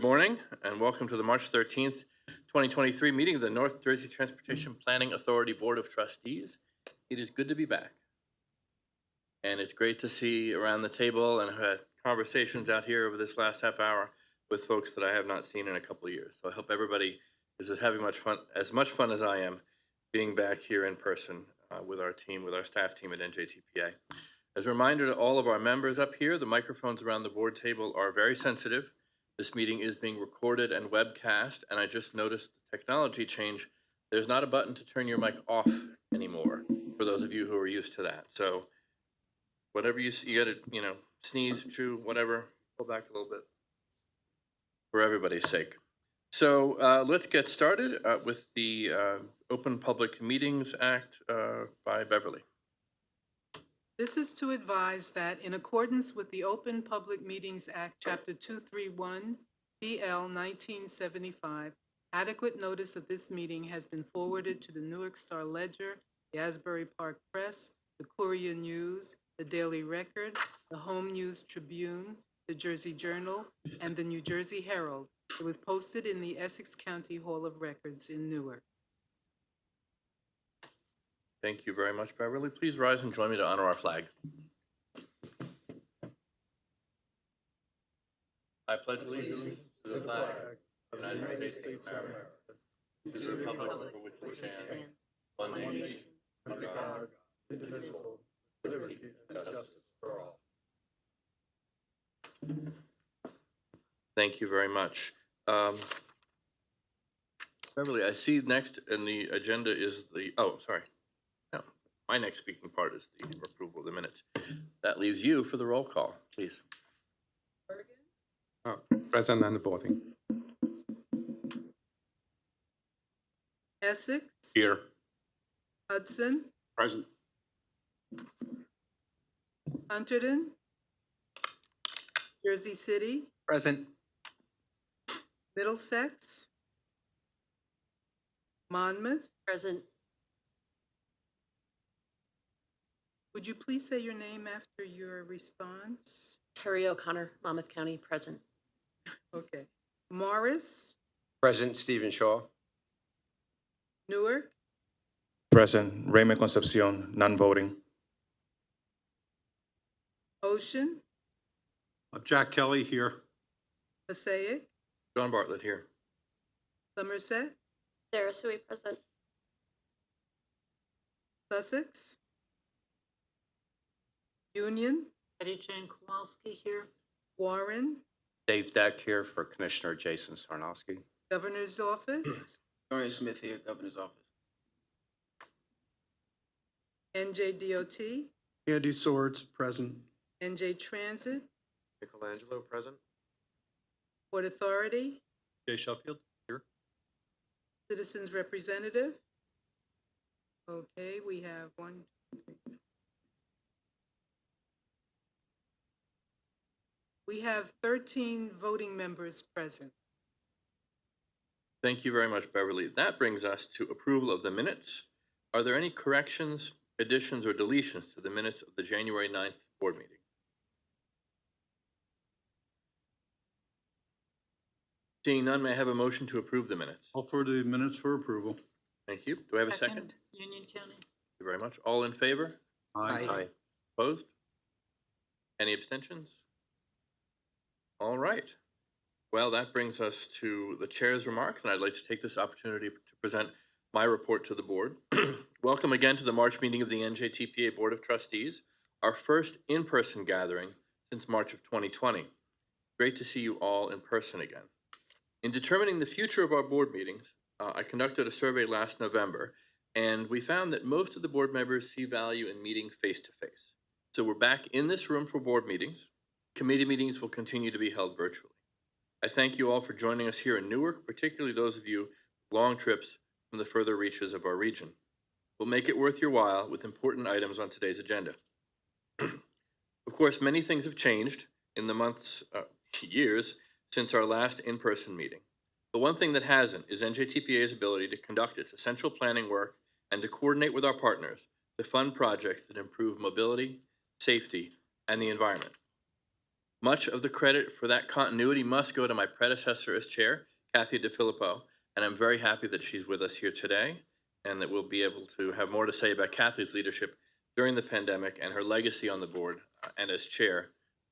Good morning and welcome to the March 13th, 2023 meeting of the North Jersey Transportation Planning Authority Board of Trustees. It is good to be back. And it's great to see around the table and had conversations out here over this last half hour with folks that I have not seen in a couple of years. So I hope everybody is just having as much fun as I am being back here in person with our team, with our staff team at NJTPA. As a reminder to all of our members up here, the microphones around the board table are very sensitive. This meeting is being recorded and webcast, and I just noticed the technology change. There's not a button to turn your mic off anymore, for those of you who are used to that. So whatever you got to, sneeze, chew, whatever, pull back a little bit for everybody's sake. So let's get started with the Open Public Meetings Act by Beverly. This is to advise that in accordance with the Open Public Meetings Act, Chapter 231, BL 1975, adequate notice of this meeting has been forwarded to the Newark Star Ledger, the Asbury Park Press, the Courier News, the Daily Record, the Home News Tribune, the Jersey Journal, and the New Jersey Herald. It was posted in the Essex County Hall of Records in Newark. Thank you very much, Beverly. Please rise and join me to honor our flag. I pledge allegiance to the flag of the United States of America, to the republic for which it stands, one nation, under God, indivisible, with liberty and justice for all. Thank you very much. Beverly, I see next in the agenda is the, No, my next speaking part is the approval of the minutes. That leaves you for the roll call, please. Present and voting. Essex. Here. Hudson. Present. Hunterdon. Jersey City. Present. Middlesex. Monmouth. Present. Would you please say your name after your response? Terry O'Connor, Monmouth County, present. Okay. Morris. Present, Stephen Shaw. Newark. Present. Raymond Concepcion, non-voting. Ocean. Jack Kelly here. Passaic. John Bartlett here. Somerset. Sarah Sui, present. Sussex. Union. Betty Jane Kowalski here. Warren. Dave Deck here for Commissioner Jason Sarnowski. Governor's Office. Dorian Smith here, Governor's Office. NJDOT. Andy Swords, present. NJ Transit. Michelangelo, present. Port Authority. Jay Sheffield, here. Citizens Representative. Okay, we have 1, 2, 3. We have 13 voting members present. Thank you very much, Beverly. That brings us to approval of the minutes. Are there any corrections, additions, or deletions to the minutes of the January 9th board meeting? Seeing none, may I have a motion to approve the minutes? All for the minutes for approval. Thank you. Do I have a second? Union County. Thank you very much. All in favor? Aye. Opposed? Any abstentions? All right. Well, that brings us to the chair's remarks, and I'd like to take this opportunity to present my report to the board. Welcome again to the March meeting of the NJTPA Board of Trustees, our first in-person gathering since March of 2020. Great to see you all in person again. In determining the future of our board meetings, I conducted a survey last November, and we found that most of the board members see value in meeting face-to-face. So we're back in this room for board meetings. Committee meetings will continue to be held virtually. I thank you all for joining us here in Newark, particularly those of you with long trips from the further reaches of our region. We'll make it worth your while with important items on today's agenda. Of course, many things have changed in the months, years, since our last in-person meeting. The one thing that hasn't is NJTPA's ability to conduct its essential planning work and to coordinate with our partners to fund projects that improve mobility, safety, and the environment. Much of the credit for that continuity must go to my predecessor as chair, Kathy DeFilippo, and I'm very happy that she's with us here today and that we'll be able to have more to say about Kathy's leadership during the pandemic and her legacy on the board and as chair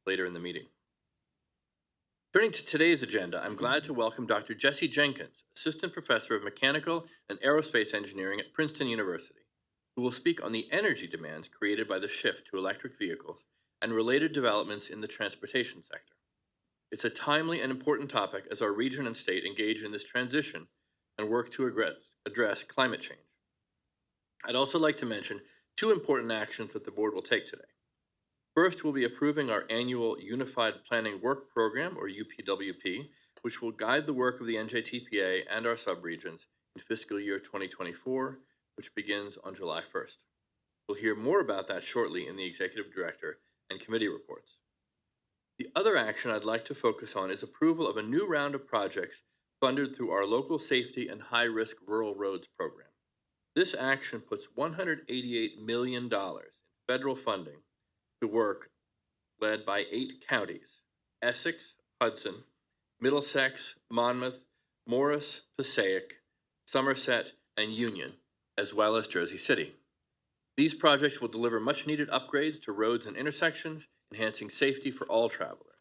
later in the meeting. Turning to today's agenda, I'm glad to welcome Dr. Jesse Jenkins, Assistant Professor of Mechanical and Aerospace Engineering at Princeton University, who will speak on the energy demands created by the shift to electric vehicles and related developments in the transportation sector. It's a timely and important topic as our region and state engage in this transition and work to address climate change. I'd also like to mention two important actions that the board will take today. First, we'll be approving our annual Unified Planning Work Program, or UPWP, which will guide the work of the NJTPA and our subregions in fiscal year 2024, which begins on July 1st. We'll hear more about that shortly in the Executive Director and committee reports. The other action I'd like to focus on is approval of a new round of projects funded through our Local Safety and High-Risk Rural Roads Program. This action puts $188 million in federal funding to work led by 8 counties: Essex, Hudson, Middlesex, Monmouth, Morris, Passaic, Somerset, and Union, as well as Jersey City. These projects will deliver much-needed upgrades to roads and intersections, enhancing safety for all travelers.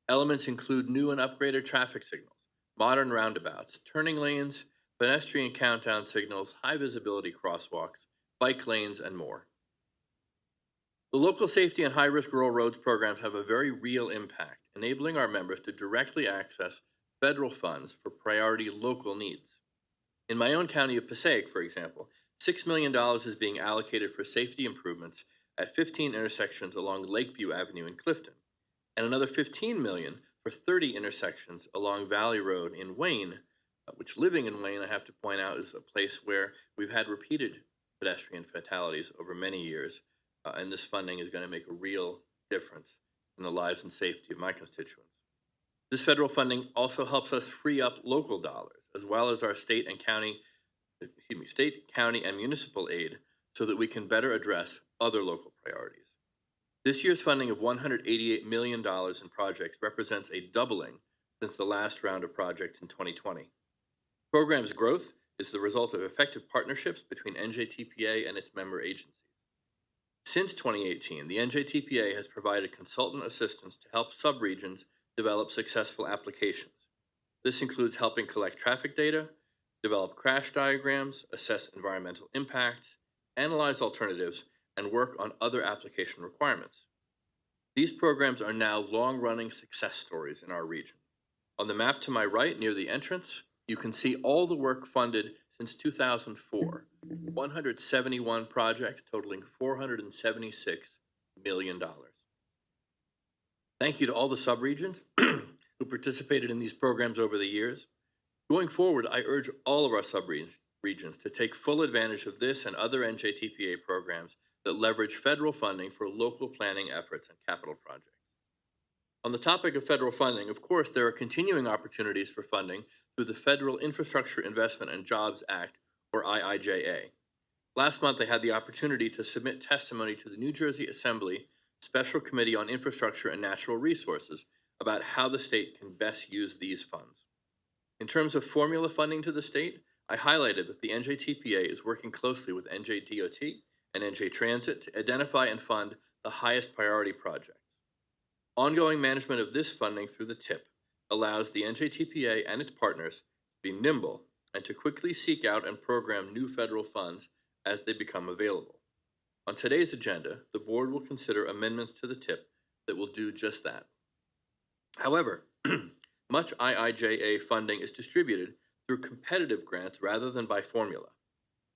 Elements include new and upgraded traffic signals, modern roundabouts, turning lanes, pedestrian countdown signals, high-visibility crosswalks, bike lanes, and more. The Local Safety and High-Risk Rural Roads programs have a very real impact, enabling our members to directly access federal funds for priority local needs. In my own county of Passaic, for example, $6 million is being allocated for safety improvements at 15 intersections along Lakeview Avenue in Clifton, and another $15 million for 30 intersections along Valley Road in Wayne, which, living in Wayne, I have to point out, is a place where we've had repeated pedestrian fatalities over many years, and this funding is going to make a real difference in the lives and safety of my constituents. This federal funding also helps us free up local dollars, as well as our state, county, and municipal aid, so that we can better address other local priorities. This year's funding of $188 million in projects represents a doubling since the last round of projects in 2020. Program's growth is the result of effective partnerships between NJTPA and its member agencies. Since 2018, the NJTPA has provided consultant assistance to help subregions develop successful applications. This includes helping collect traffic data, develop crash diagrams, assess environmental impacts, analyze alternatives, and work on other application requirements. These programs are now long-running success stories in our region. On the map to my right, near the entrance, you can see all the work funded since 2004, 171 projects totaling $476 million. Thank you to all the subregions who participated in these programs over the years. Going forward, I urge all of our subregions to take full advantage of this and other NJTPA programs that leverage federal funding for local planning efforts and capital projects. On the topic of federal funding, of course, there are continuing opportunities for funding through the Federal Infrastructure Investment and Jobs Act, or IIJA. Last month, I had the opportunity to submit testimony to the New Jersey Assembly Special Committee on Infrastructure and Natural Resources about how the state can best use these funds. In terms of formula funding to the state, I highlighted that the NJTPA is working closely with NJDOT and NJ Transit to identify and fund the highest priority projects. Ongoing management of this funding through the TIP allows the NJTPA and its partners to be nimble and to quickly seek out and program new federal funds as they become available. On today's agenda, the board will consider amendments to the TIP that will do just that. However, much IIJA funding is distributed through competitive grants rather than by formula.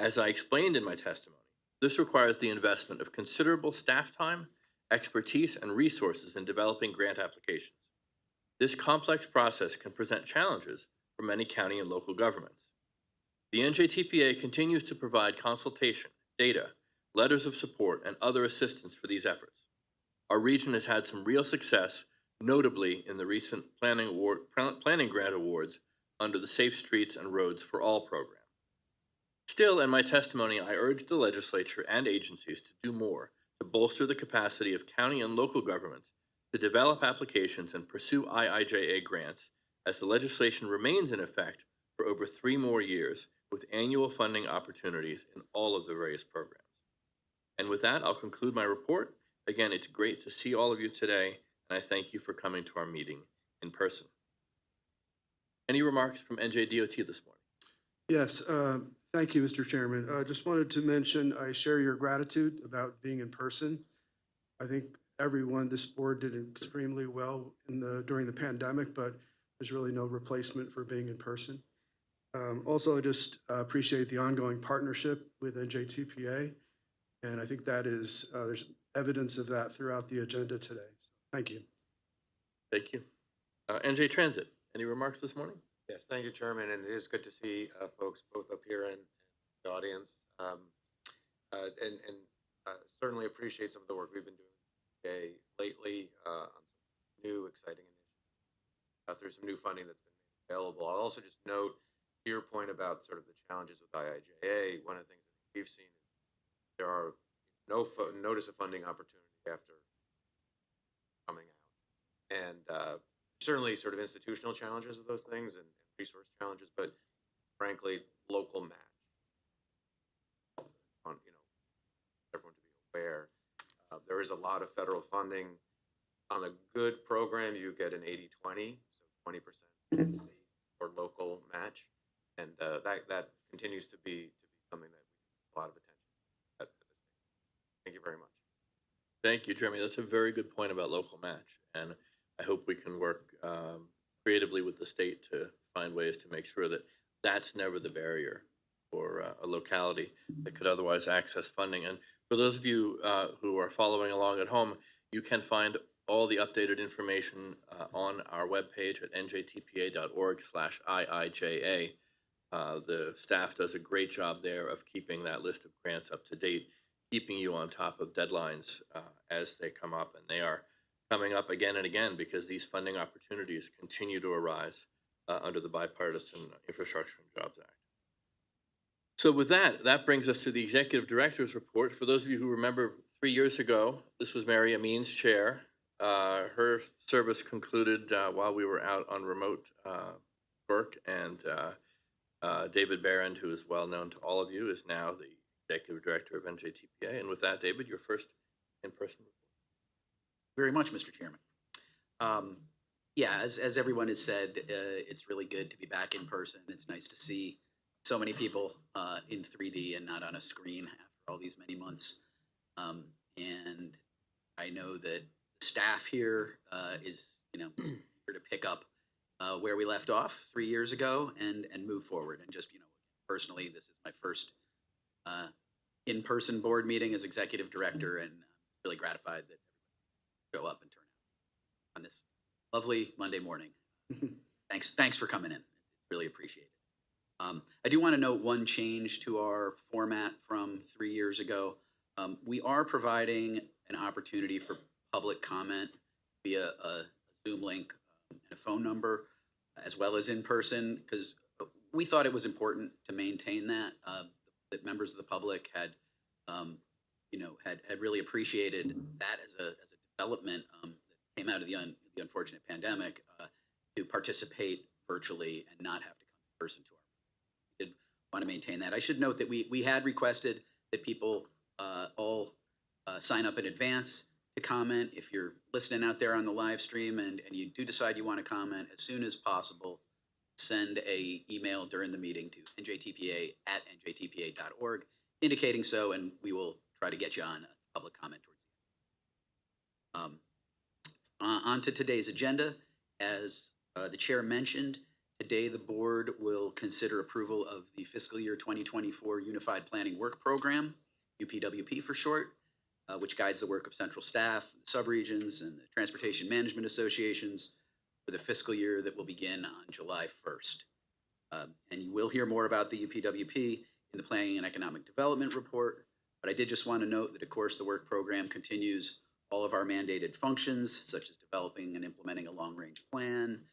As I explained in my testimony, this requires the investment of considerable staff time, expertise, and resources in developing grant applications. This complex process can present challenges for many county and local governments. The NJTPA continues to provide consultation, data, letters of support, and other assistance for these efforts. Our region has had some real success, notably in the recent planning grant awards under the Safe Streets and Roads for All program. Still, in my testimony, I urged the legislature and agencies to do more to bolster the capacity of county and local governments to develop applications and pursue IIJA grants as the legislation remains in effect for over 3 more years with annual funding opportunities in all of the various programs. And with that, I'll conclude my report. Again, it's great to see all of you today, and I thank you for coming to our meeting in person. Any remarks from NJDOT this morning? Yes, thank you, Mr. Chairman. Just wanted to mention, I share your gratitude about being in person. I think everyone, this board did extremely well during the pandemic, but there's really no replacement for being in person. Also, I just appreciate the ongoing partnership with NJTPA, and I think that is, there's evidence of that throughout the agenda today. Thank you. Thank you. NJ Transit, any remarks this morning? Yes, thank you, Chairman, and it is good to see folks both up here and the audience, and certainly appreciate some of the work we've been doing lately on some new exciting initiatives through some new funding that's been made available. I'll also just note to your point about sort of the challenges with IIJA. One of the things that we've seen is there are no notice of funding opportunity after coming out, and certainly sort of institutional challenges with those things and resource challenges, but frankly, local match. On, everyone to be aware, there is a lot of federal funding. On a good program, you get an 80-20, so 20% state or local match, and that continues to be something that we give a lot of attention at this stage. Thank you very much. Thank you, Jeremy. That's a very good point about local match, and I hope we can work creatively with the state to find ways to make sure that that's never the barrier for a locality that could otherwise access funding. And for those of you who are following along at home, you can find all the updated information on our webpage at njtpa.org/IIJA. The staff does a great job there of keeping that list of grants up to date, keeping you on top of deadlines as they come up, and they are coming up again and again because these funding opportunities continue to arise under the Bipartisan Infrastructure and Jobs Act. So with that brings us to the Executive Director's report. For those of you who remember 3 years ago, this was Mary Amin's chair. Her service concluded while we were out on remote work, and David Barrand, who is well known to all of you, is now the Executive Director of NJTPA. And with that, David, your first in-person report. Very much, Mr. Chairman. Yeah, as everyone has said, it's really good to be back in person. It's nice to see so many people in 3D and not on a screen after all these many months. And I know that the staff here is, here to pick up where we left off 3 years ago and move forward. And just, personally, this is my first in-person board meeting as executive director, and really gratified that show up and turn out on this lovely Monday morning. Thanks for coming in. Really appreciate it. I do want to note one change to our format from 3 years ago. We are providing an opportunity for public comment via a Zoom link and a phone number, as well as in person, because we thought it was important to maintain that members of the public had really appreciated that as a development that came out of the unfortunate pandemic, to participate virtually and not have to come in person to our. We did want to maintain that. I should note that we had requested that people all sign up in advance to comment. If you're listening out there on the live stream and you do decide you want to comment, as soon as possible, send a email during the meeting to njtpa@njtpa.org indicating so, and we will try to get you on public comment towards the end. On to today's agenda. As the chair mentioned, today the board will consider approval of the fiscal year 2024 Unified Planning Work Program, UPWP for short, which guides the work of central staff, subregions, and the transportation management associations for the fiscal year that will begin on July 1st. And you will hear more about the UPWP in the Planning and Economic Development Report, but I did just want to note that, of course, the work program continues all of our mandated functions, such as developing and implementing a long-range plan,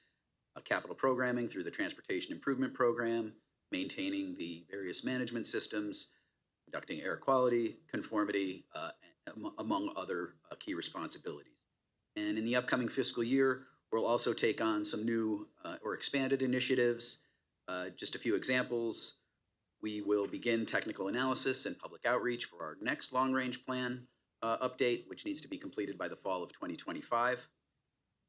capital programming through the Transportation Improvement Program, maintaining the various management systems, conducting air quality, conformity, among other key responsibilities. And in the upcoming fiscal year, we'll also take on some new or expanded initiatives. Just a few examples. We will begin technical analysis and public outreach for our next long-range plan update, which needs to be completed by the fall of 2025.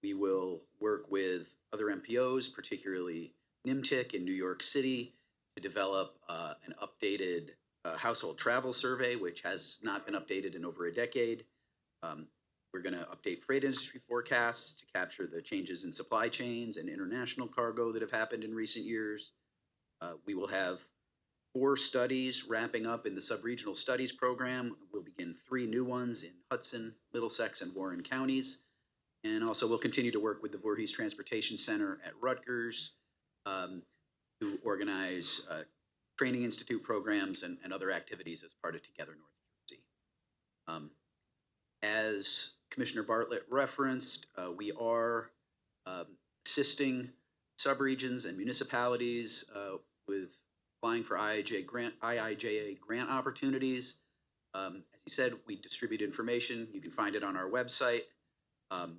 We will work with other MPOs, particularly NIMTIC in New York City, to develop an updated household travel survey, which has not been updated in over a decade. We're going to update freight industry forecasts to capture the changes in supply chains and international cargo that have happened in recent years. We will have 4 studies wrapping up in the sub-regional studies program. We'll begin 3 new ones in Hudson, Middlesex, and Warren counties. And also we'll continue to work with the Voorhees Transportation Center at Rutgers to organize training institute programs and other activities as part of Together North Jersey. As Commissioner Bartlett referenced, we are assisting subregions and municipalities with applying for IIJA grant opportunities. As he said, we distribute information. You can find it on our website. And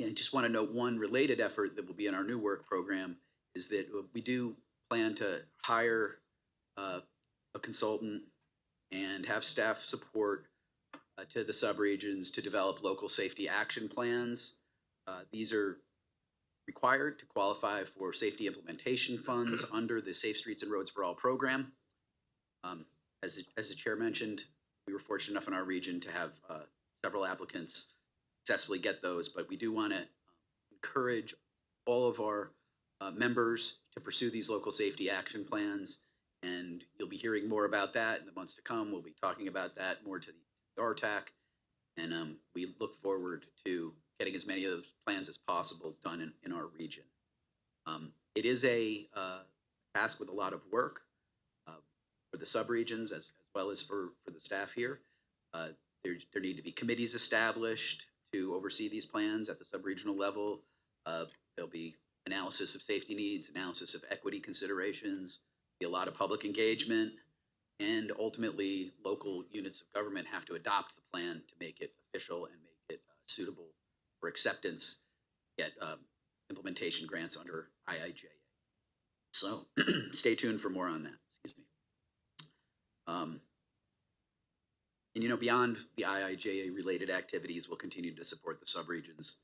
I just want to note one related effort that will be in our new work program is that we do plan to hire a consultant and have staff support to the subregions to develop local safety action plans. These are required to qualify for safety implementation funds under the Safe Streets and Roads for All program. As the chair mentioned, we were fortunate enough in our region to have several applicants successfully get those, but we do want to encourage all of our members to pursue these local safety action plans, and you'll be hearing more about that in the months to come. We'll be talking about that more to the RTAC, and we look forward to getting as many of those plans as possible done in our region. It is a task with a lot of work for the subregions as well as for the staff here. There need to be committees established to oversee these plans at the subregional level. There'll be analysis of safety needs, analysis of equity considerations, be a lot of public engagement, and ultimately local units of government have to adopt the plan to make it official and make it suitable for acceptance, get implementation grants under IIJA. So stay tuned for more on that. Excuse me. And you know, beyond the IIJA related activities, we'll continue to support the subregions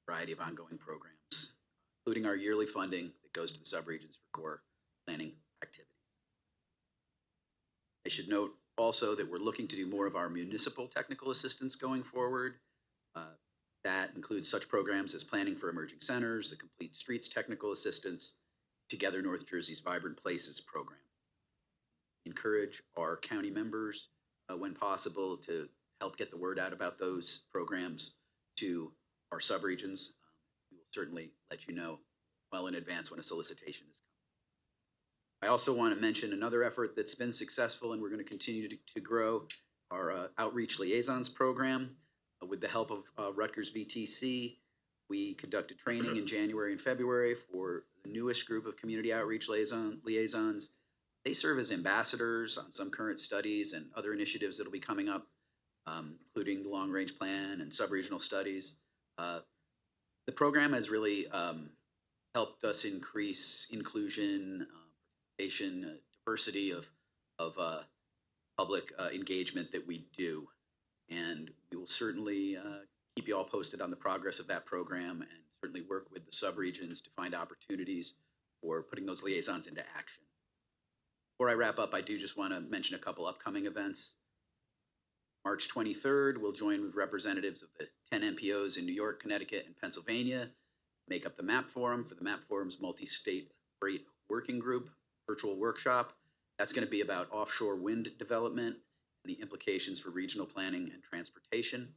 variety of ongoing programs, including our yearly funding that goes to the subregions for core planning activities. I should note also that we're looking to do more of our municipal technical assistance going forward. That includes such programs as Planning for Emerging Centers, the Complete Streets Technical Assistance, Together North Jersey's Vibrant Places program. Encourage our county members, when possible, to help get the word out about those programs to our subregions. We will certainly let you know well in advance when a solicitation is coming. I also want to mention another effort that's been successful and we're going to continue to grow, our Outreach Liaisons program. With the help of Rutgers VTC, we conducted training in January and February for the newest group of community outreach liaisons. They serve as ambassadors on some current studies and other initiatives that will be coming up, including the long-range plan and sub-regional studies. The program has really helped us increase inclusion, participation, diversity of public engagement that we do. And we will certainly keep you all posted on the progress of that program and certainly work with the subregions to find opportunities for putting those liaisons into action. Before I wrap up, I do just want to mention a couple upcoming events. March 23rd, we'll join with representatives of the 10 MPOs in New York, Connecticut, and Pennsylvania, make up the MAP Forum for the MAP Forum's Multi-State Freight Working Group virtual workshop. That's going to be about offshore wind development and the implications for regional planning and transportation.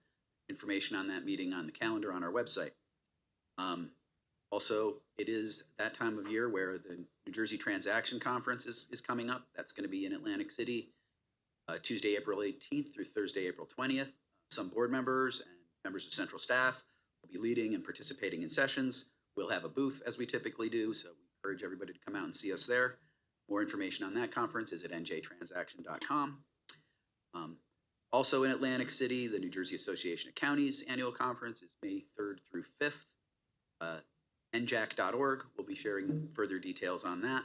Information on that meeting on the calendar on our website. Also, it is that time of year where the New Jersey Transaction Conference is coming up. That's going to be in Atlantic City, Tuesday, April 18th through Thursday, April 20th. Some board members and members of central staff will be leading and participating in sessions. We'll have a booth as we typically do, so we encourage everybody to come out and see us there. More information on that conference is at njtransaction.com. Also in Atlantic City, the New Jersey Association of Counties Annual Conference is May 3rd through 5th. NJAC.org will be sharing further details on that.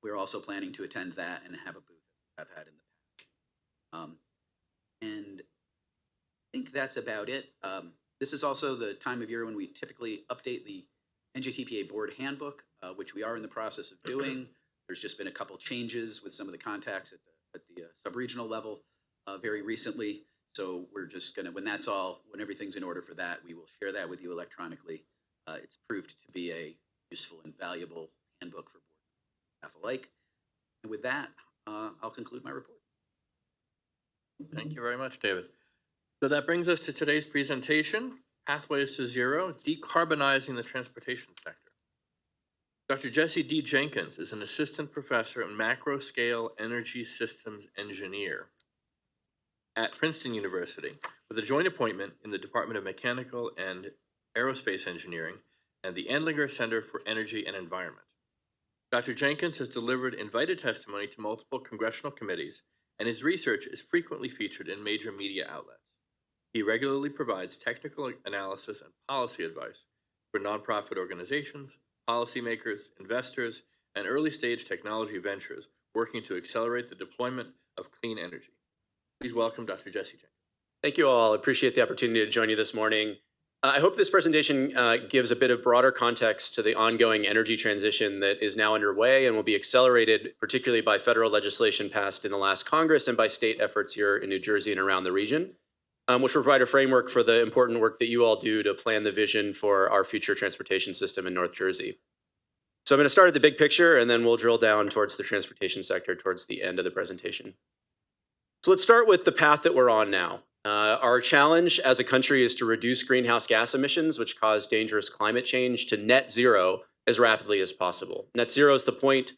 We're also planning to attend that and have a booth I've had in the past. And I think that's about it. This is also the time of year when we typically update the NJTPA Board Handbook, which we are in the process of doing. There's just been a couple changes with some of the contacts at the sub-regional level very recently. So we're just gonna, when everything's in order for that, we will share that with you electronically. It's proved to be a useful and valuable handbook for board staff alike. And with that, I'll conclude my report. Thank you very much, David. So that brings us to today's presentation, Pathways to Zero, Decarbonizing the Transportation Sector. Dr. Jesse D. Jenkins is an assistant professor and macro-scale energy systems engineer at Princeton University with a joint appointment in the Department of Mechanical and Aerospace Engineering and the Andlinger Center for Energy and Environment. Dr. Jenkins has delivered invited testimony to multiple congressional committees, and his research is frequently featured in major media outlets. He regularly provides technical analysis and policy advice for nonprofit organizations, policymakers, investors, and early-stage technology ventures working to accelerate the deployment of clean energy. Please welcome Dr. Jesse Jenkins. Thank you all. I appreciate the opportunity to join you this morning. I hope this presentation gives a bit of broader context to the ongoing energy transition that is now underway and will be accelerated, particularly by federal legislation passed in the last Congress and by state efforts here in New Jersey and around the region, which will provide a framework for the important work that you all do to plan the vision for our future transportation system in North Jersey. So I'm going to start at the big picture, and then we'll drill down towards the transportation sector towards the end of the presentation. So let's start with the path that we're on now. Our challenge as a country is to reduce greenhouse gas emissions, which cause dangerous climate change, to net zero as rapidly as possible. Net zero is the point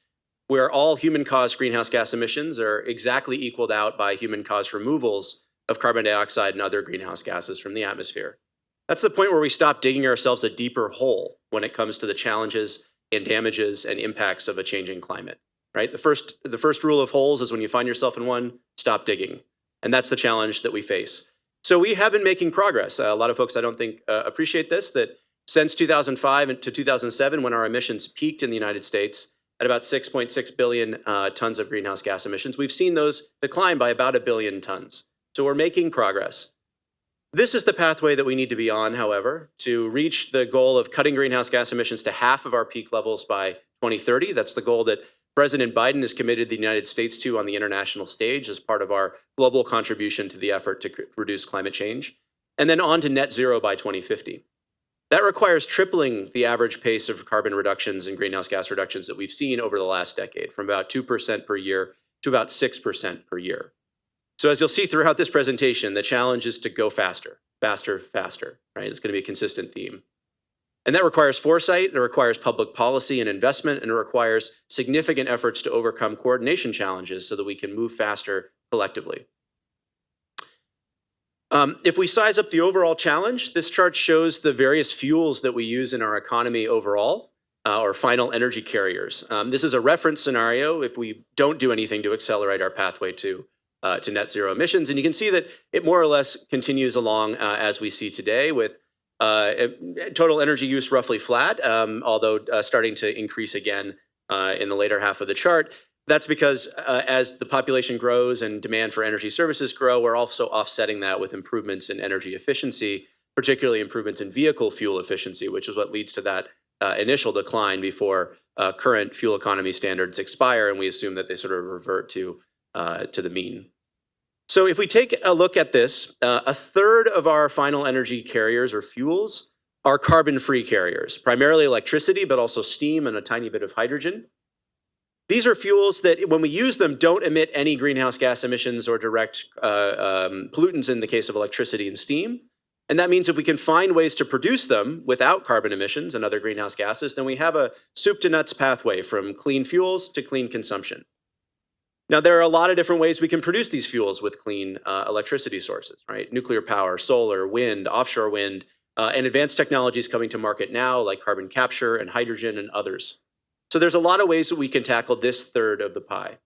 where all human-caused greenhouse gas emissions are exactly equaled out by human-caused removals of carbon dioxide and other greenhouse gases from the atmosphere. That's the point where we stop digging ourselves a deeper hole when it comes to the challenges and damages and impacts of a changing climate, right? The first rule of holes is when you find yourself in one, stop digging. And that's the challenge that we face. So we have been making progress. A lot of folks, I don't think, appreciate this, that since 2005 to 2007, when our emissions peaked in the United States at about 6.6 billion tons of greenhouse gas emissions, we've seen those decline by about 1 billion tons. So we're making progress. This is the pathway that we need to be on, however, to reach the goal of cutting greenhouse gas emissions to half of our peak levels by 2030. That's the goal that President Biden has committed the United States to on the international stage as part of our global contribution to the effort to reduce climate change, and then on to net zero by 2050. That requires tripling the average pace of carbon reductions and greenhouse gas reductions that we've seen over the last decade, from about 2% per year to about 6% per year. So as you'll see throughout this presentation, the challenge is to go faster, faster, faster, right? It's going to be a consistent theme. And that requires foresight, it requires public policy and investment, and it requires significant efforts to overcome coordination challenges so that we can move faster collectively. If we size up the overall challenge, this chart shows the various fuels that we use in our economy overall, or final energy carriers. This is a reference scenario if we don't do anything to accelerate our pathway to net zero emissions. And you can see that it more or less continues along as we see today, with total energy use roughly flat, although starting to increase again in the later half of the chart. That's because as the population grows and demand for energy services grow, we're also offsetting that with improvements in energy efficiency, particularly improvements in vehicle fuel efficiency, which is what leads to that initial decline before current fuel economy standards expire, and we assume that they sort of revert to the mean. So if we take a look at this, a third of our final energy carriers or fuels are carbon-free carriers, primarily electricity, but also steam and a tiny bit of hydrogen. These are fuels that, when we use them, don't emit any greenhouse gas emissions or direct pollutants in the case of electricity and steam. And that means if we can find ways to produce them without carbon emissions and other greenhouse gases, then we have a soup to nuts pathway from clean fuels to clean consumption. Now, there are a lot of different ways we can produce these fuels with clean electricity sources, right? Nuclear power, solar, wind, offshore wind, and advanced technologies coming to market now like carbon capture and hydrogen and others. So there's a lot of ways that we can tackle this third of the pie.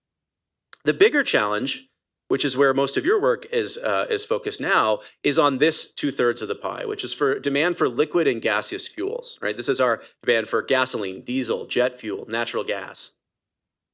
The bigger challenge which is where most of your work is focused now, is on this 2/3 of the pie, which is for demand for liquid and gaseous fuels, right? This is our demand for gasoline, diesel, jet fuel, natural gas.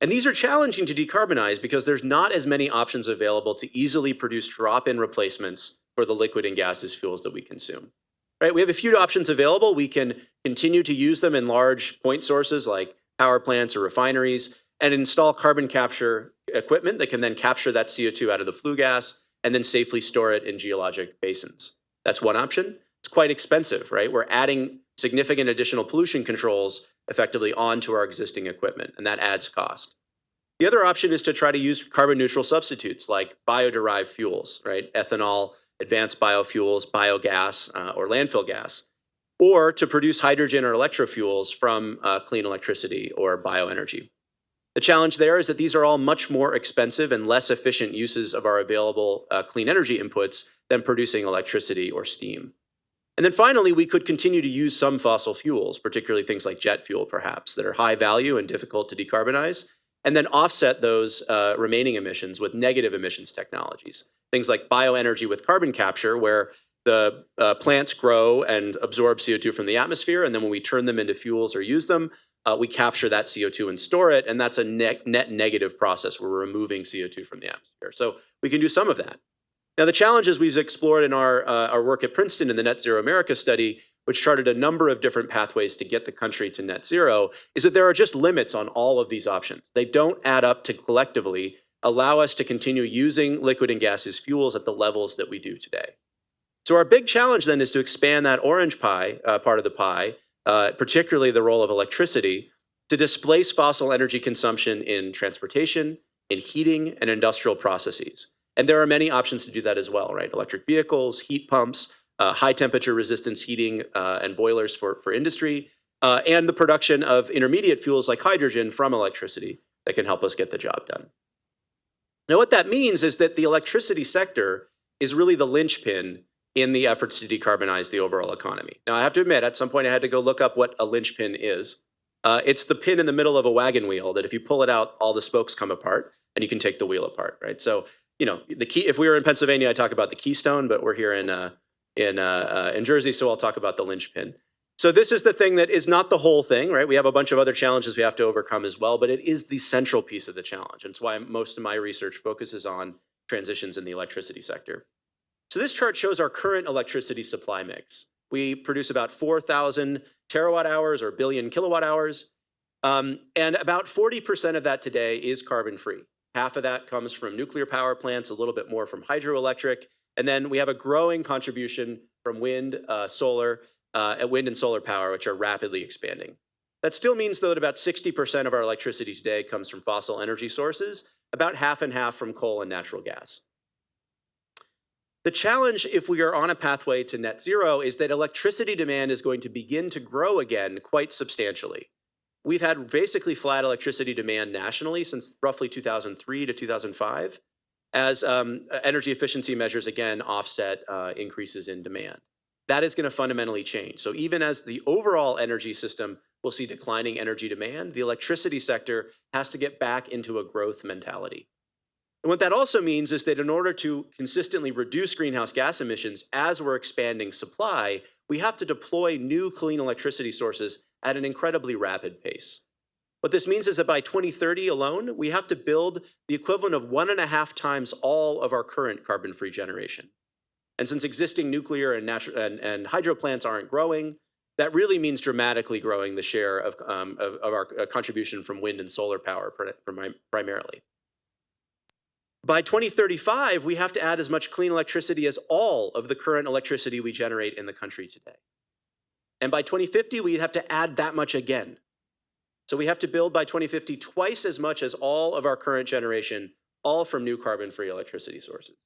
And these are challenging to decarbonize because there's not as many options available to easily produce drop-in replacements for the liquid and gaseous fuels that we consume. Right? We have a few options available. We can continue to use them in large point sources like power plants or refineries and install carbon capture equipment that can then capture that CO2 out of the flue gas and then safely store it in geologic basins. That's one option. It's quite expensive, right? We're adding significant additional pollution controls effectively onto our existing equipment, and that adds cost. The other option is to try to use carbon neutral substitutes like bio-derived fuels, right? Ethanol, advanced biofuels, biogas, or landfill gas, or to produce hydrogen or electrofuels from clean electricity or bioenergy. The challenge there is that these are all much more expensive and less efficient uses of our available clean energy inputs than producing electricity or steam. And then finally, we could continue to use some fossil fuels, particularly things like jet fuel, perhaps, that are high value and difficult to decarbonize, and then offset those remaining emissions with negative emissions technologies. Things like bioenergy with carbon capture, where the plants grow and absorb CO2 from the atmosphere, and then when we turn them into fuels or use them, we capture that CO2 and store it, and that's a net negative process where we're removing CO2 from the atmosphere. So we can do some of that. Now, the challenges we've explored in our work at Princeton in the Net Zero America study, which charted a number of different pathways to get the country to net zero, is that there are just limits on all of these options. They don't add up to collectively allow us to continue using liquid and gaseous fuels at the levels that we do today. So our big challenge then is to expand that orange pie, part of the pie, particularly the role of electricity, to displace fossil energy consumption in transportation, in heating, and industrial processes. And there are many options to do that as well, right? Electric vehicles, heat pumps, high temperature resistance heating and boilers for industry, and the production of intermediate fuels like hydrogen from electricity that can help us get the job done. Now, what that means is that the electricity sector is really the linchpin in the efforts to decarbonize the overall economy. Now, I have to admit, at some point I had to go look up what a linchpin is. It's the pin in the middle of a wagon wheel that if you pull it out, all the spokes come apart and you can take the wheel apart, right? So, you know, the key, if we were in Pennsylvania, I'd talk about the keystone, but we're here in Jersey, so I'll talk about the linchpin. So this is the thing that is not the whole thing, right? We have a bunch of other challenges we have to overcome as well, but it is the central piece of the challenge. And it's why most of my research focuses on transitions in the electricity sector. So this chart shows our current electricity supply mix. We produce about 4,000 terawatt hours or billion kilowatt hours. And about 40% of that today is carbon free. Half of that comes from nuclear power plants, a little bit more from hydroelectric. And then we have a growing contribution from wind and solar power, which are rapidly expanding. That still means, though, that about 60% of our electricity today comes from fossil energy sources, about half and half from coal and natural gas. The challenge, if we are on a pathway to net zero, is that electricity demand is going to begin to grow again quite substantially. We've had basically flat electricity demand nationally since roughly 2003 to 2005, as energy efficiency measures again offset increases in demand. That is going to fundamentally change. So even as the overall energy system will see declining energy demand, the electricity sector has to get back into a growth mentality. And what that also means is that in order to consistently reduce greenhouse gas emissions as we're expanding supply, we have to deploy new clean electricity sources at an incredibly rapid pace. What this means is that by 2030 alone, we have to build the equivalent of 1.5 times all of our current carbon-free generation. And since existing nuclear and hydro plants aren't growing, that really means dramatically growing the share of our contribution from wind and solar power primarily. By 2035, we have to add as much clean electricity as all of the current electricity we generate in the country today. And by 2050, we have to add that much again. So we have to build by 2050 twice as much as all of our current generation, all from new carbon-free electricity sources.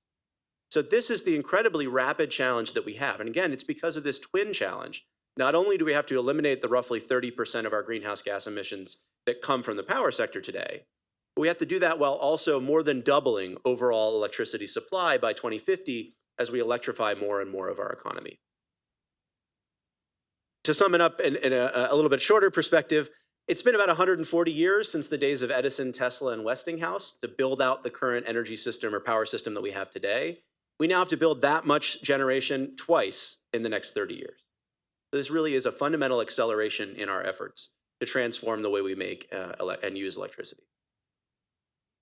So this is the incredibly rapid challenge that we have. And again, it's because of this twin challenge. Not only do we have to eliminate the roughly 30% of our greenhouse gas emissions that come from the power sector today, but we have to do that while also more than doubling overall electricity supply by 2050 as we electrify more and more of our economy. To sum it up in a little bit shorter perspective, It's been about 140 years since the days of Edison, Tesla, and Westinghouse to build out the current energy system or power system that we have today. We now have to build that much generation twice in the next 30 years. So this really is a fundamental acceleration in our efforts to transform the way we make and use electricity.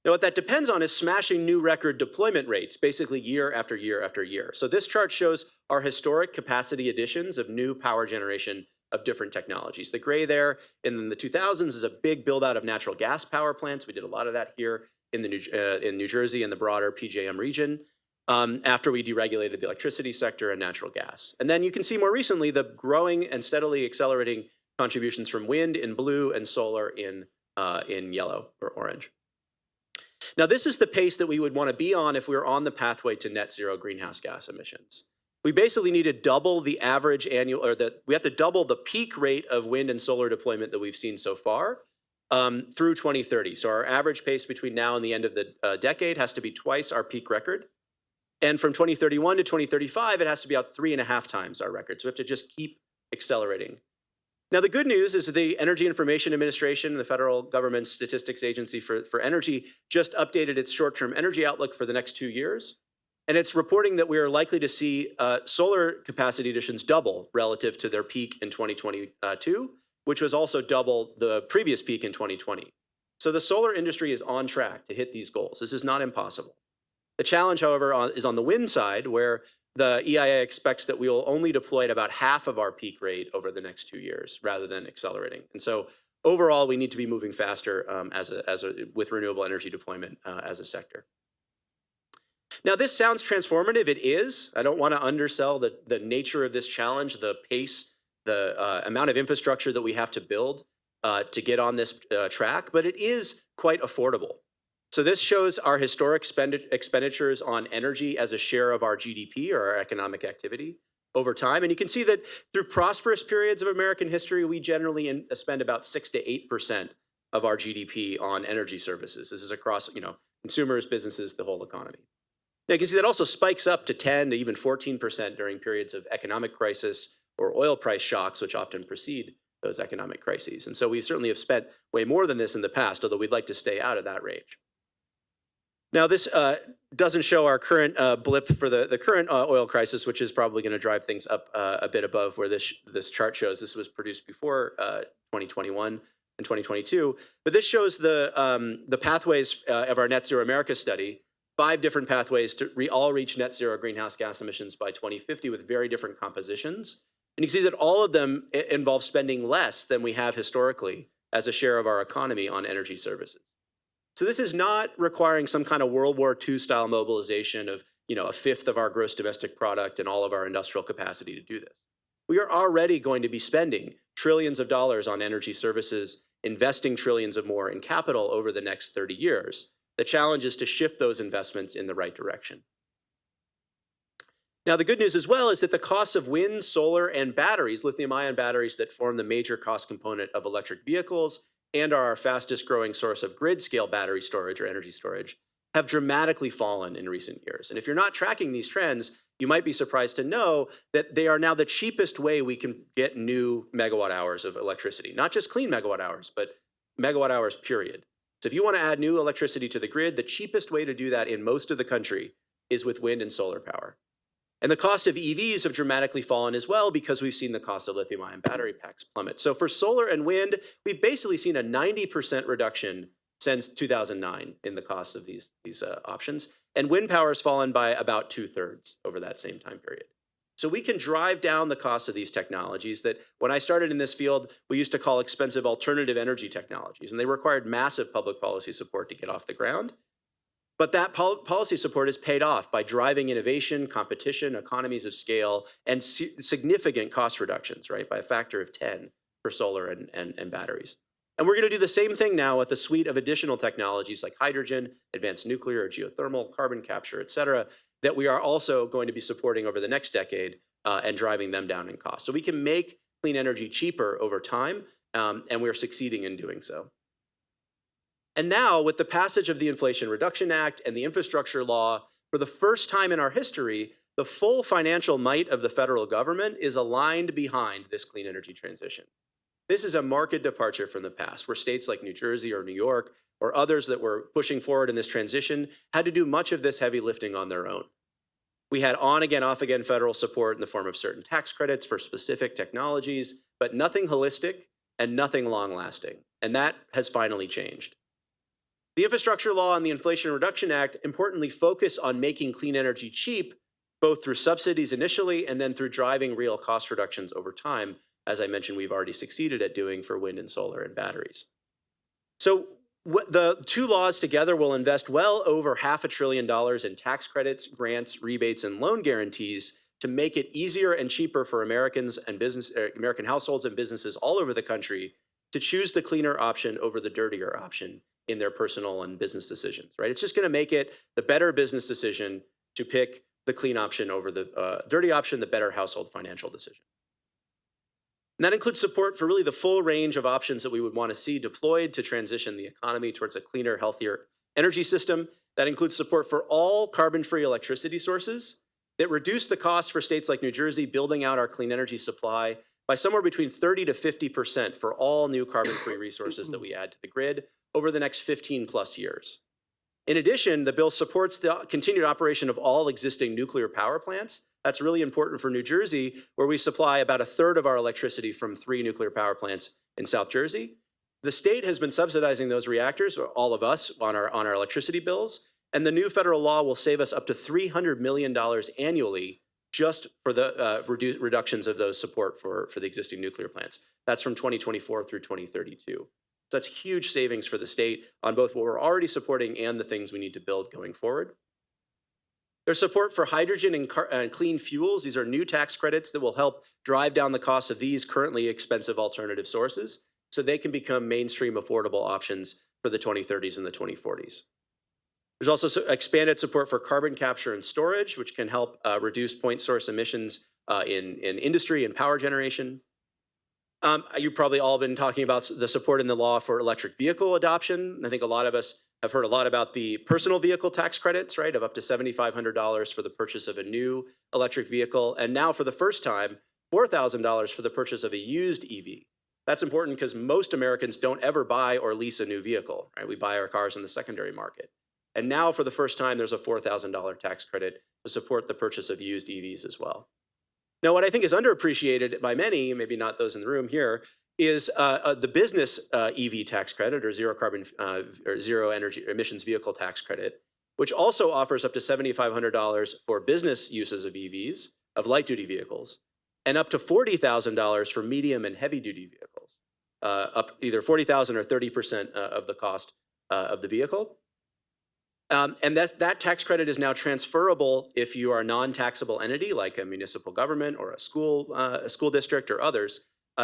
Now, what that depends on is smashing new record deployment rates, basically year after year after year. So this chart shows our historic capacity additions of new power generation of different technologies. The gray there in the 2000s is a big build out of natural gas power plants. We did a lot of that here in New Jersey and the broader PJM region after we deregulated the electricity sector and natural gas. And then you can see more recently the growing and steadily accelerating contributions from wind in blue and solar in yellow or orange. Now, this is the pace that we would want to be on if we were on the pathway to net zero greenhouse gas emissions. We basically need to double the average annual, we have to double the peak rate of wind and solar deployment that we've seen so far through 2030. So our average pace between now and the end of the decade has to be twice our peak record. And from 2031 to 2035, it has to be about 3.5 times our record. So we have to just keep accelerating. Now, the good news is that the Energy Information Administration, the federal government's statistics agency for energy, just updated its short-term energy outlook for the next 2 years. And it's reporting that we are likely to see solar capacity additions double relative to their peak in 2022, which was also double the previous peak in 2020. So the solar industry is on track to hit these goals. This is not impossible. The challenge, however, is on the wind side, where the EIA expects that we will only deploy at about half of our peak rate over the next 2 years, rather than accelerating. And so overall, we need to be moving faster with renewable energy deployment as a sector. Now, this sounds transformative. It is. I don't want to undersell the nature of this challenge, the pace, the amount of infrastructure that we have to build to get on this track, but it is quite affordable. So this shows our historic expenditures on energy as a share of our GDP or our economic activity over time. And you can see that through prosperous periods of American history, we generally spend about 6 to 8% of our GDP on energy services. This is across, consumers, businesses, the whole economy. Now you can see that also spikes up to 10 to even 14% during periods of economic crisis or oil price shocks, which often precede those economic crises. And so we certainly have spent way more than this in the past, although we'd like to stay out of that range. Now, this doesn't show our current blip for the current oil crisis, which is probably going to drive things up a bit above where this chart shows. This was produced before 2021 and 2022. But this shows the pathways of our Net Zero America study, 5 different pathways to all reach net zero greenhouse gas emissions by 2050 with very different compositions. And you can see that all of them involve spending less than we have historically as a share of our economy on energy services. So this is not requiring some kind of World War II style mobilization of, a fifth of our gross domestic product and all of our industrial capacity to do this. We are already going to be spending trillions of dollars on energy services, investing trillions of more in capital over the next 30 years. The challenge is to shift those investments in the right direction. Now, the good news as well is that the costs of wind, solar, and batteries, lithium-ion batteries that form the major cost component of electric vehicles and are our fastest growing source of grid scale battery storage or energy storage, have dramatically fallen in recent years. And if you're not tracking these trends, you might be surprised to know that they are now the cheapest way we can get new megawatt hours of electricity, not just clean megawatt hours, but megawatt hours period. So if you want to add new electricity to the grid, the cheapest way to do that in most of the country is with wind and solar power. And the cost of EVs have dramatically fallen as well because we've seen the cost of lithium-ion battery packs plummet. So for solar and wind, we've basically seen a 90% reduction since 2009 in the cost of these options. And wind power has fallen by about 2/3 over that same time period. So we can drive down the cost of these technologies that when I started in this field, we used to call expensive alternative energy technologies. And they required massive public policy support to get off the ground. But that policy support is paid off by driving innovation, competition, economies of scale, and significant cost reductions, right, by a factor of 10 for solar and batteries. And we're going to do the same thing now with a suite of additional technologies like hydrogen, advanced nuclear, or geothermal, carbon capture, et cetera, that we are also going to be supporting over the next decade and driving them down in cost. So we can make clean energy cheaper over time, and we're succeeding in doing so. And now, with the passage of the Inflation Reduction Act and the infrastructure law, for the first time in our history, the full financial might of the federal government is aligned behind this clean energy transition. This is a marked departure from the past, where states like New Jersey or New York or others that were pushing forward in this transition had to do much of this heavy lifting on their own. We had on-again, off-again federal support in the form of certain tax credits for specific technologies, but nothing holistic and nothing long-lasting. And that has finally changed. The Infrastructure Law and the Inflation Reduction Act importantly focus on making clean energy cheap, both through subsidies initially and then through driving real cost reductions over time, as I mentioned, we've already succeeded at doing for wind and solar and batteries. So the two laws together will invest well over $500 billion in tax credits, grants, rebates, and loan guarantees to make it easier and cheaper for Americans and American households and businesses all over the country to choose the cleaner option over the dirtier option in their personal and business decisions, right? It's just going to make it the better business decision to pick the clean option over the dirty option, the better household financial decision. And that includes support for really the full range of options that we would want to see deployed to transition the economy towards a cleaner, healthier energy system. That includes support for all carbon-free electricity sources that reduce the cost for states like New Jersey building out our clean energy supply by somewhere between 30 to 50% for all new carbon-free resources that we add to the grid over the next 15 plus years. In addition, the bill supports the continued operation of all existing nuclear power plants. That's really important for New Jersey, where we supply about a third of our electricity from 3 nuclear power plants in South Jersey. The state has been subsidizing those reactors, or all of us, on our electricity bills, and the new federal law will save us up to $300 million annually just for the reductions of those support for the existing nuclear plants. That's from 2024 through 2032. So that's huge savings for the state on both what we're already supporting and the things we need to build going forward. There's support for hydrogen and clean fuels. These are new tax credits that will help drive down the cost of these currently expensive alternative sources so they can become mainstream affordable options for the 2030s and the 2040s. There's also expanded support for carbon capture and storage, which can help reduce point source emissions in industry and power generation. You've probably all been talking about the support in the law for electric vehicle adoption. I think a lot of us have heard a lot about the personal vehicle tax credits, right, of up to $7,500 for the purchase of a new electric vehicle, and now for the first time, $4,000 for the purchase of a used EV. That's important because most Americans don't ever buy or lease a new vehicle, right? We buy our cars in the secondary market. And now for the first time, there's a $4,000 tax credit to support the purchase of used EVs as well. Now, what I think is underappreciated by many, maybe not those in the room here, is the business EV tax credit, or zero carbon or zero energy emissions vehicle tax credit, which also offers up to $7,500 for business uses of EVs, of light duty vehicles, and up to $40,000 for medium and heavy duty vehicles, up either $40,000 or 30% of the cost of the vehicle. And that tax credit is now transferable if you are a non-taxable entity like a municipal government or a school district or others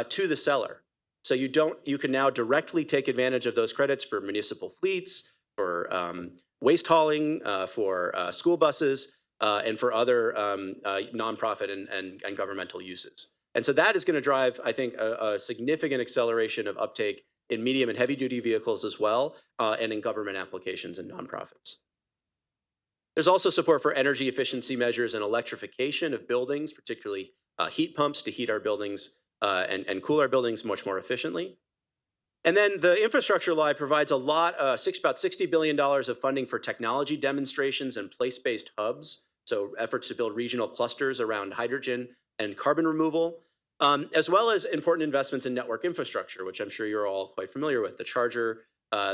to the seller. So you can now directly take advantage of those credits for municipal fleets, for waste hauling, for school buses, and for other nonprofit and governmental uses. And so that is going to drive, I think, a significant acceleration of uptake in medium and heavy duty vehicles as well, and in government applications and nonprofits. There's also support for energy efficiency measures and electrification of buildings, particularly heat pumps to heat our buildings and cool our buildings much more efficiently. And then the infrastructure law provides a lot, about $60 billion of funding for technology demonstrations and place-based hubs, so efforts to build regional clusters around hydrogen and carbon removal, as well as important investments in network infrastructure, which I'm sure you're all quite familiar with, the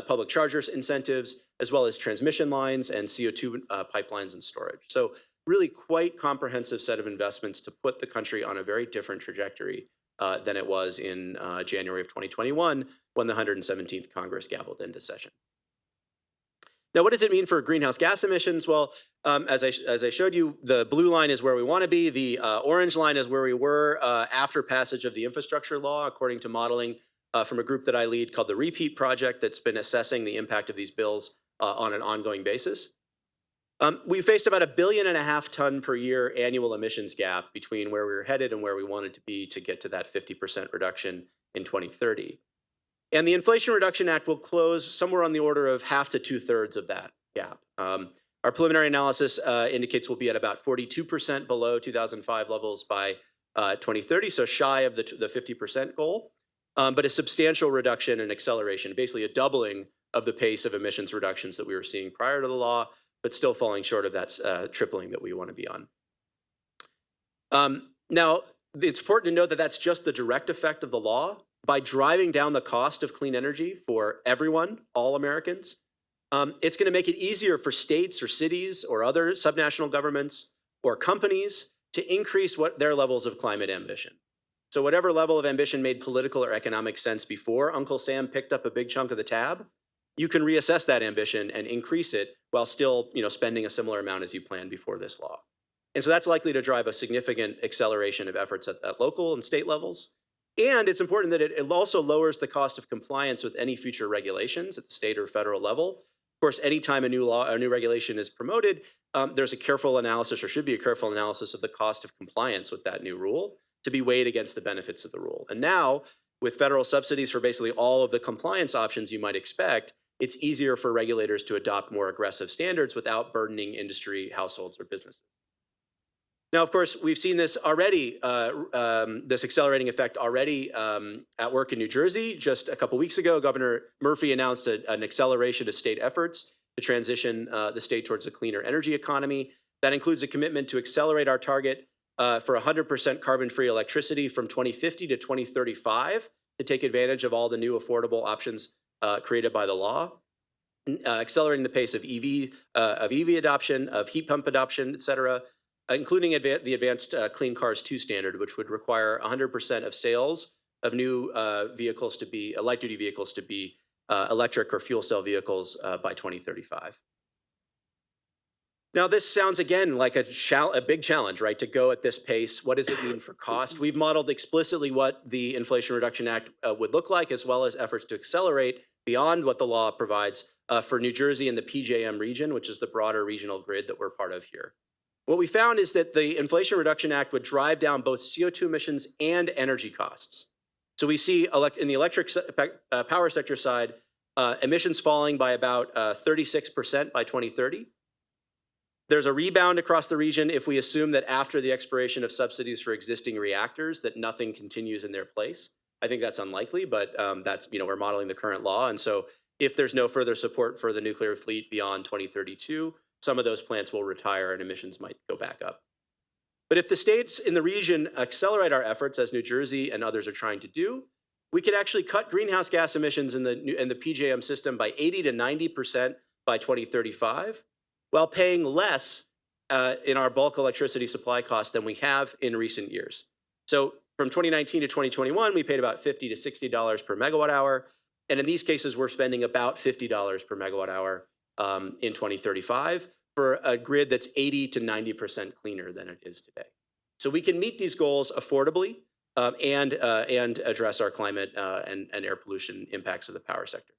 public chargers incentives, as well as transmission lines and CO2 pipelines and storage. So really quite comprehensive set of investments to put the country on a very different trajectory than it was in January of 2021 when the 117th Congress gavelled into session. Now, what does it mean for greenhouse gas emissions? Well, as I showed you, the blue line is where we want to be. The orange line is where we were after passage of the infrastructure law, according to modeling from a group that I lead called the Repeat Project that's been assessing the impact of these bills on an ongoing basis. We faced about 1.5 billion ton per year annual emissions gap between where we were headed and where we wanted to be to get to that 50% reduction in 2030. And the Inflation Reduction Act will close somewhere on the order of half to 2/3 of that gap. Our preliminary analysis indicates we'll be at about 42% below 2005 levels by 2030, so shy of the 50% goal. but a substantial reduction and acceleration, basically a doubling of the pace of emissions reductions that we were seeing prior to the law, but still falling short of that tripling that we want to be on. Now, it's important to note that that's just the direct effect of the law. By driving down the cost of clean energy for everyone, all Americans, it's going to make it easier for states or cities or other subnational governments or companies to increase their levels of climate ambition. So whatever level of ambition made political or economic sense before Uncle Sam picked up a big chunk of the tab, you can reassess that ambition and increase it while still, spending a similar amount as you planned before this law. And so that's likely to drive a significant acceleration of efforts at local and state levels. And it's important that it also lowers the cost of compliance with any future regulations at the state or federal level. Of course, anytime a new regulation is promoted, there's a careful analysis, or should be a careful analysis, of the cost of compliance with that new rule to be weighed against the benefits of the rule. And now, with federal subsidies for basically all of the compliance options you might expect, it's easier for regulators to adopt more aggressive standards without burdening industry, households, or businesses. Now, of course, we've seen this already, this accelerating effect already at work in New Jersey. Just a couple weeks ago, Governor Murphy announced an acceleration of state efforts to transition the state towards a cleaner energy economy. That includes a commitment to accelerate our target for 100% carbon-free electricity from 2050 to 2035 to take advantage of all the new affordable options created by the law, accelerating the pace of EV adoption, of heat pump adoption, et cetera, including the Advanced Clean Cars 2 standard, which would require 100% of sales of new vehicles to be, light-duty vehicles to be electric or fuel cell vehicles by 2035. Now, this sounds, again, like a big challenge, right, to go at this pace. What does it mean for cost? We've modeled explicitly what the Inflation Reduction Act would look like, as well as efforts to accelerate beyond what the law provides for New Jersey and the PJM region, which is the broader regional grid that we're part of here. What we found is that the Inflation Reduction Act would drive down both CO2 emissions and energy costs. So we see in the electric power sector side, emissions falling by about 36% by 2030. There's a rebound across the region if we assume that after the expiration of subsidies for existing reactors, that nothing continues in their place. I think that's unlikely, but that's, we're modeling the current law. And so if there's no further support for the nuclear fleet beyond 2032, some of those plants will retire and emissions might go back up. But if the states in the region accelerate our efforts, as New Jersey and others are trying to do, we could actually cut greenhouse gas emissions in the PJM system by 80 to 90% by 2035, while paying less in our bulk electricity supply costs than we have in recent years. So from 2019 to 2021, we paid about $50 to $60 per megawatt hour. And in these cases, we're spending about $50 per megawatt hour in 2035 for a grid that's 80 to 90% cleaner than it is today. So we can meet these goals affordably and address our climate and air pollution impacts of the power sector.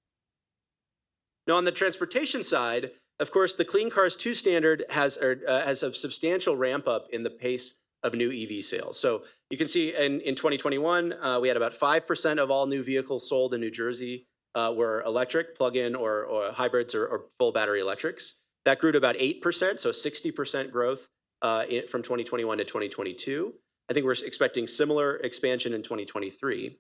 Now, on the transportation side, of course, the Clean Cars 2 standard has a substantial ramp up in the pace of new EV sales. So you can see in 2021, we had about 5% of all new vehicles sold in New Jersey were electric, plug-in or hybrids or full battery electrics. That grew to about 8%, so 60% growth from 2021 to 2022. I think we're expecting similar expansion in 2023.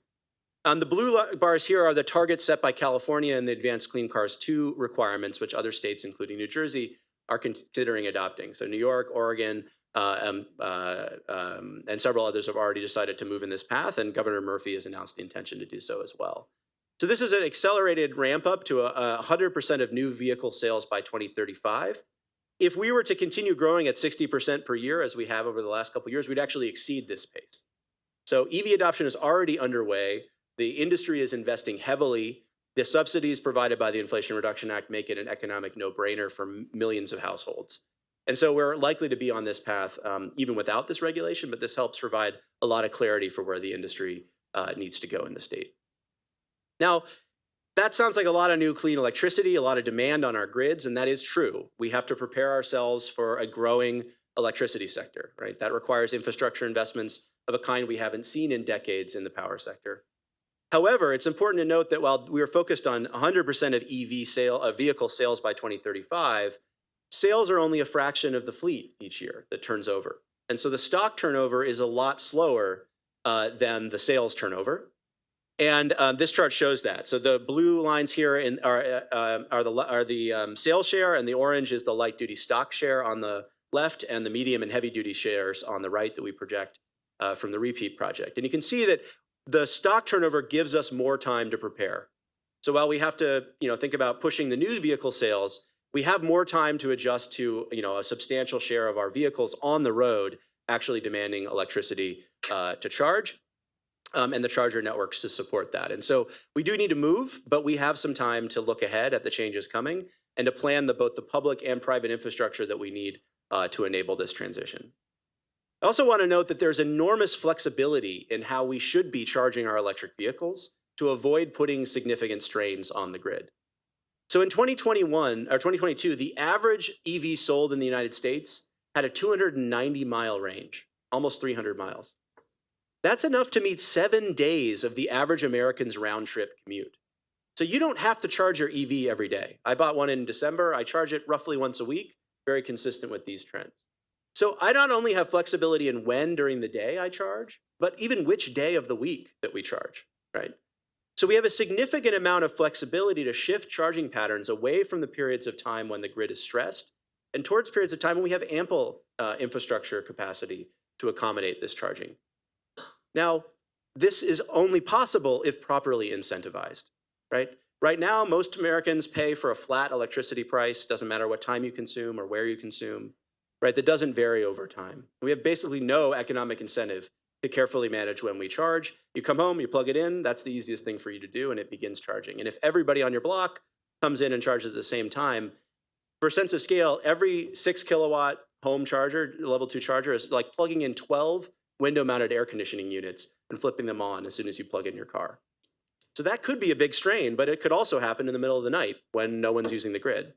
The blue bars here are the targets set by California and the Advanced Clean Cars 2 requirements, which other states, including New Jersey, are considering adopting. So New York, Oregon, and several others have already decided to move in this path, and Governor Murphy has announced the intention to do so as well. So this is an accelerated ramp up to 100% of new vehicle sales by 2035. If we were to continue growing at 60% per year, as we have over the last couple of years, we'd actually exceed this pace. So EV adoption is already underway. The industry is investing heavily. The subsidies provided by the Inflation Reduction Act make it an economic no-brainer for millions of households. And so we're likely to be on this path even without this regulation, but this helps provide a lot of clarity for where the industry needs to go in the state. Now, that sounds like a lot of new clean electricity, a lot of demand on our grids, and that is true. We have to prepare ourselves for a growing electricity sector, right? That requires infrastructure investments of a kind we haven't seen in decades in the power sector. However, it's important to note that while we are focused on 100% of vehicle sales by 2035, sales are only a fraction of the fleet each year that turns over. And so the stock turnover is a lot slower than the sales turnover. And this chart shows that. So the blue lines here are the sales share, and the orange is the light duty stock share on the left, and the medium and heavy duty shares on the right that we project from the repeat project. And you can see that the stock turnover gives us more time to prepare. So while we have to think about pushing the new vehicle sales, we have more time to adjust to a substantial share of our vehicles on the road actually demanding electricity to charge. And the charger networks to support that. And so we do need to move, but we have some time to look ahead at the changes coming and to plan both the public and private infrastructure that we need to enable this transition. I also want to note that there's enormous flexibility in how we should be charging our electric vehicles to avoid putting significant strains on the grid. So in 2022, the average EV sold in the United States had a 290-mile range, almost 300 miles. That's enough to meet 7 days of the average American's round trip commute. So you don't have to charge your EV every day. I bought one in December. I charge it roughly once a week, very consistent with these trends. So I not only have flexibility in when during the day I charge, but even which day of the week that we charge, right? So we have a significant amount of flexibility to shift charging patterns away from the periods of time when the grid is stressed and towards periods of time when we have ample infrastructure capacity to accommodate this charging. Now, this is only possible if properly incentivized, right? Right now, most Americans pay for a flat electricity price, doesn't matter what time you consume or where you consume, right? That doesn't vary over time. We have basically no economic incentive to carefully manage when we charge. You come home, you plug it in, that's the easiest thing for you to do, and it begins charging. And if everybody on your block comes in and charges at the same time, for a sense of scale, every 6 kilowatt home charger, level 2 charger, is like plugging in 12 window-mounted air conditioning units and flipping them on as soon as you plug in your car. So that could be a big strain, but it could also happen in the middle of the night when no one's using the grid.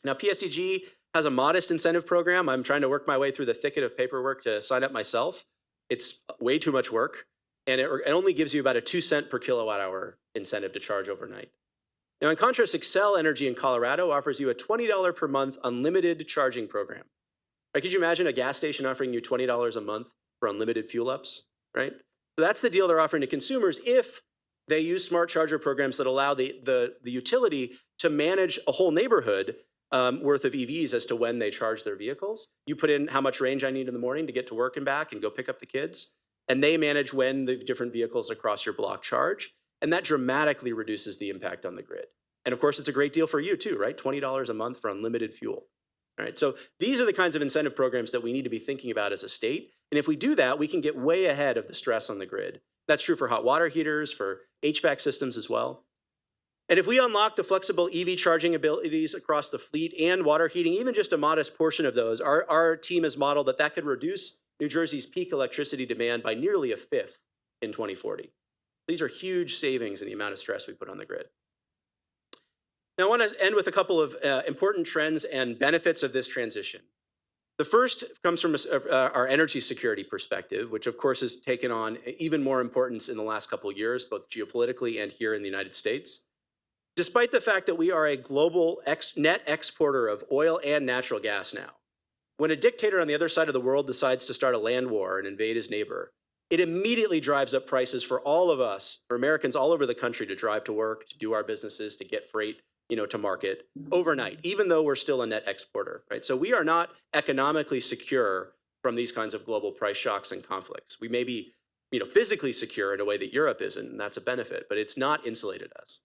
Now, PSEG has a modest incentive program. I'm trying to work my way through the thicket of paperwork to sign up myself. It's way too much work, and it only gives you about a 2 cent per kilowatt hour incentive to charge overnight. Now, in contrast, Xcel Energy in Colorado offers you a $20 per month unlimited charging program. Right, could you imagine a gas station offering you $20 a month for unlimited fuel ups, right? So that's the deal they're offering to consumers if they use smart charger programs that allow the utility to manage a whole neighborhood worth of EVs as to when they charge their vehicles. You put in how much range I need in the morning to get to work and back and go pick up the kids, and they manage when the different vehicles across your block charge, and that dramatically reduces the impact on the grid. And of course, it's a great deal for you too, right? $20 a month for unlimited fuel. All right, so these are the kinds of incentive programs that we need to be thinking about as a state. And if we do that, we can get way ahead of the stress on the grid. That's true for hot water heaters, for HVAC systems as well. And if we unlock the flexible EV charging abilities across the fleet and water heating, even just a modest portion of those, our team has modeled that could reduce New Jersey's peak electricity demand by nearly a fifth in 2040. These are huge savings in the amount of stress we put on the grid. Now, I want to end with a couple of important trends and benefits of this transition. The first comes from our energy security perspective, which of course has taken on even more importance in the last couple of years, both geopolitically and here in the United States. Despite the fact that we are a global net exporter of oil and natural gas now, when a dictator on the other side of the world decides to start a land war and invade his neighbor, it immediately drives up prices for all of us, for Americans all over the country to drive to work, to do our businesses, to get freight, to market overnight, even though we're still a net exporter, right? So we are not economically secure from these kinds of global price shocks and conflicts. We may be, physically secure in a way that Europe isn't, and that's a benefit, but it's not insulated us.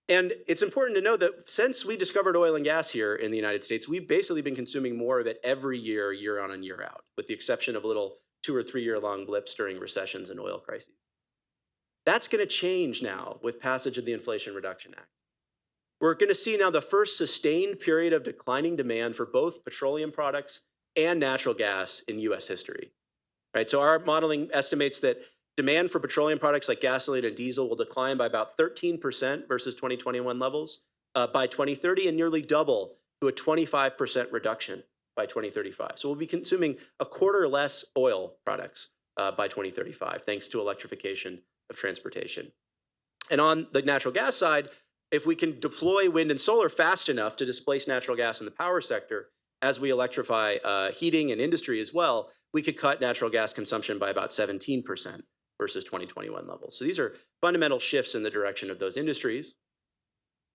And it's important to know that since we discovered oil and gas here in the United States, we've basically been consuming more of it every year, year on and year out, with the exception of little 2 or 3 year long blips during recessions and oil crises. That's going to change now with passage of the Inflation Reduction Act. We're going to see now the first sustained period of declining demand for both petroleum products and natural gas in US history, right? So our modeling estimates that demand for petroleum products like gasoline and diesel will decline by about 13% versus 2021 levels by 2030 and nearly double to a 25% reduction by 2035. So we'll be consuming a quarter less oil products by 2035, thanks to electrification of transportation. And on the natural gas side, if we can deploy wind and solar fast enough to displace natural gas in the power sector, as we electrify heating and industry as well, we could cut natural gas consumption by about 17% versus 2021 levels. So these are fundamental shifts in the direction of those industries.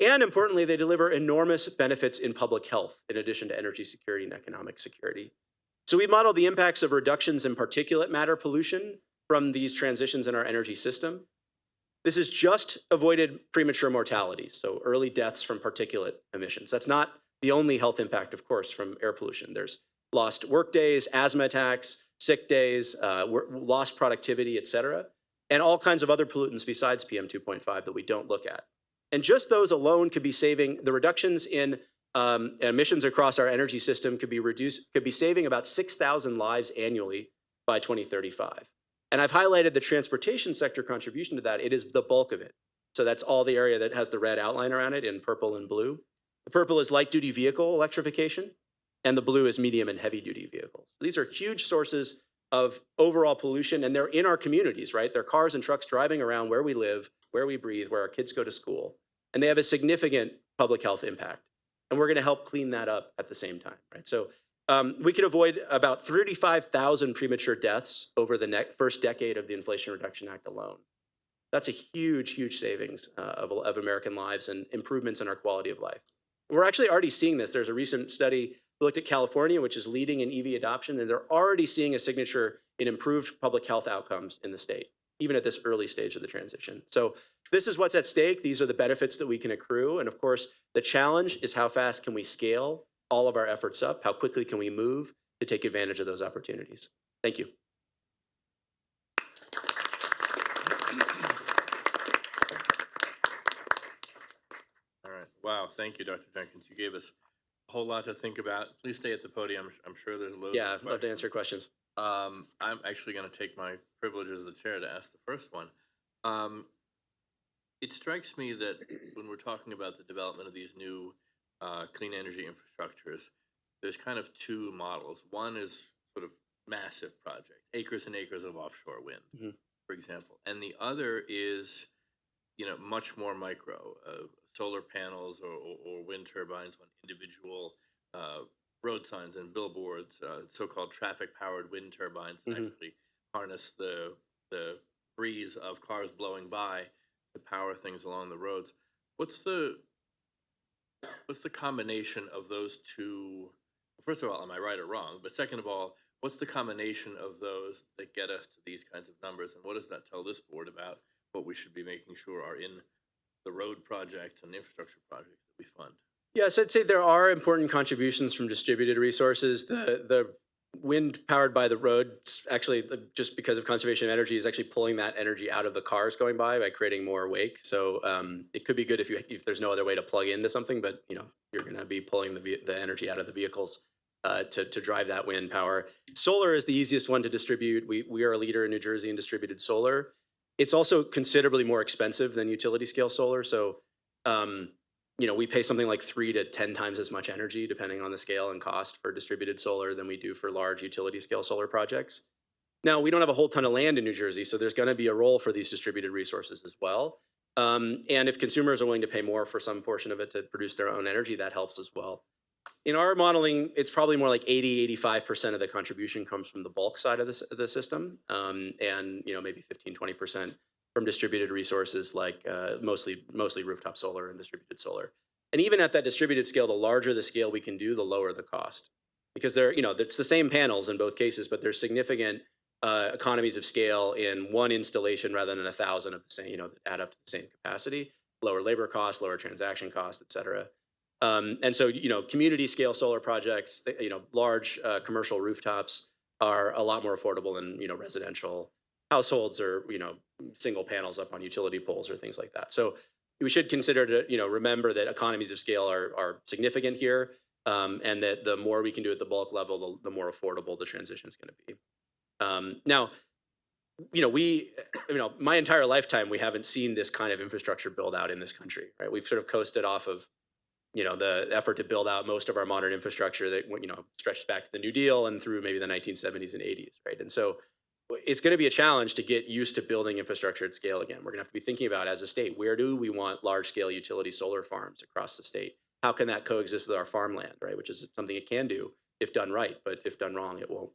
And importantly, they deliver enormous benefits in public health, in addition to energy security and economic security. So we modeled the impacts of reductions in particulate matter pollution from these transitions in our energy system. This has just avoided premature mortalities, so early deaths from particulate emissions. That's not the only health impact, of course, from air pollution. There's lost work days, asthma attacks, sick days, lost productivity, et cetera, and all kinds of other pollutants besides PM 2.5 that we don't look at. And just those alone could be saving, the reductions in emissions across our energy system could be saving about 6,000 lives annually by 2035. And I've highlighted the transportation sector contribution to that. It is the bulk of it. So that's all the area that has the red outline around it in purple and blue. The purple is light duty vehicle electrification, and the blue is medium and heavy duty vehicles. These are huge sources of overall pollution, and they're in our communities, right? They're cars and trucks driving around where we live, where we breathe, where our kids go to school, and they have a significant public health impact. And we're going to help clean that up at the same time, right? So we could avoid about 35,000 premature deaths over the first decade of the Inflation Reduction Act alone. That's a huge, huge savings of American lives and improvements in our quality of life. We're actually already seeing this. There's a recent study that looked at California, which is leading in EV adoption, and they're already seeing a signature in improved public health outcomes in the state, even at this early stage of the transition. So this is what's at stake. These are the benefits that we can accrue. And of course, the challenge is how fast can we scale all of our efforts up? How quickly can we move to take advantage of those opportunities? Thank you. All right. Wow. Thank you, Dr. Jenkins. You gave us a whole lot to think about. Please stay at the podium. I'm sure there's loads Yeah, of I'd love to answer questions. I'm actually going to take my privileges as the chair to ask the first one. It strikes me that when we're talking about the development of these new clean energy infrastructures, there's kind of two models. One is sort of massive project, acres and acres of offshore wind, for example. And the other is, much more micro, solar panels or wind turbines on individual road signs and billboards, so-called traffic-powered wind turbines that actually harness the breeze of cars blowing by to power things along the roads. What's the combination of those two? First of all, am I right or wrong? But second of all, what's the combination of those that get us to these kinds of numbers? And what does that tell this board about what we should be making sure are in the road projects and infrastructure projects that we fund? Yeah, so I'd say there are important contributions from distributed resources. The wind powered by the roads, actually, just because of conservation of energy, is actually pulling that energy out of the cars going by creating more wake. So it could be good if there's no other way to plug into something, but you're going to be pulling the energy out of the vehicles to drive that wind power. Solar is the easiest one to distribute. We are a leader in New Jersey in distributed solar. It's also considerably more expensive than utility scale solar. So we pay something like 3 to 10 times as much energy, depending on the scale and cost, for distributed solar than we do for large utility scale solar projects. Now, we don't have a whole ton of land in New Jersey, so there's going to be a role for these distributed resources as well. And if consumers are willing to pay more for some portion of it to produce their own energy, that helps as well. In our modeling, it's probably more like 80–85% of the contribution comes from the bulk side of the system, and maybe 15–20% from distributed resources like mostly rooftop solar and distributed solar. And even at that distributed scale, the larger the scale we can do, the lower the cost, because it's the same panels in both cases, but there's significant economies of scale in one installation rather than 1,000 of the same, that add up to the same capacity, lower labor costs, lower transaction costs, et cetera. And so, community scale solar projects, large commercial rooftops are a lot more affordable than, residential households or, single panels up on utility poles or things like that. So we should consider to, remember that economies of scale are significant here, and that the more we can do at the bulk level, the more affordable the transition is going to be. Now, my entire lifetime, we haven't seen this kind of infrastructure build out in this country, right? We've sort of coasted off of the effort to build out most of our modern infrastructure that, stretched back to the New Deal and through maybe the 1970s and 80s, right? And so it's going to be a challenge to get used to building infrastructure at scale again. We're going to have to be thinking about, as a state, where do we want large scale utility solar farms across the state? How can that coexist with our farmland, right? Which is something it can do if done right, but if done wrong, it won't.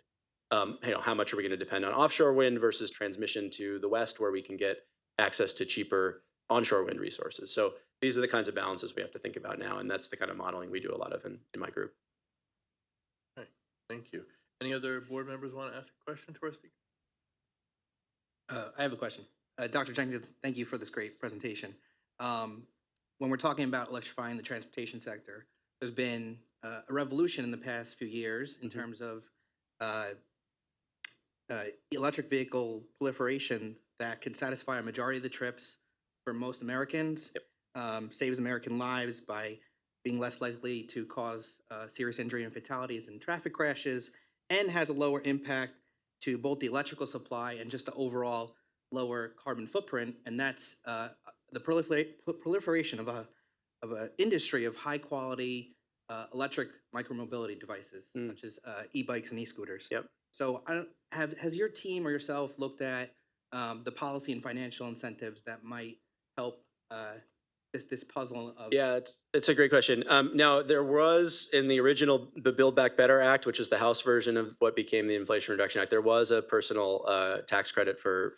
how much are we going to depend on offshore wind versus transmission to the west, where we can get access to cheaper onshore wind resources. So these are the kinds of balances we have to think about now, and that's the kind of modeling we do a lot of in my group. Okay, thank you. Any other board members want to ask a question to our speaker? I have a question. Dr. Jenkins, thank you for this great presentation. When we're talking about electrifying the transportation sector, there's been a revolution in the past few years in terms of electric vehicle proliferation that can satisfy a majority of the trips for most Americans, saves American lives by being less likely to cause serious injury and fatalities in traffic crashes, and has a lower impact to both the electrical supply and just the overall lower carbon footprint. And that's the proliferation of an industry of high quality electric micromobility devices, such as e-bikes and e-scooters. Yep. So has your team or yourself looked at the policy and financial incentives that might help this puzzle of? Yeah, it's a great question. Now, there was in the Build Back Better Act, which is the House version of what became the Inflation Reduction Act, there was a personal tax credit for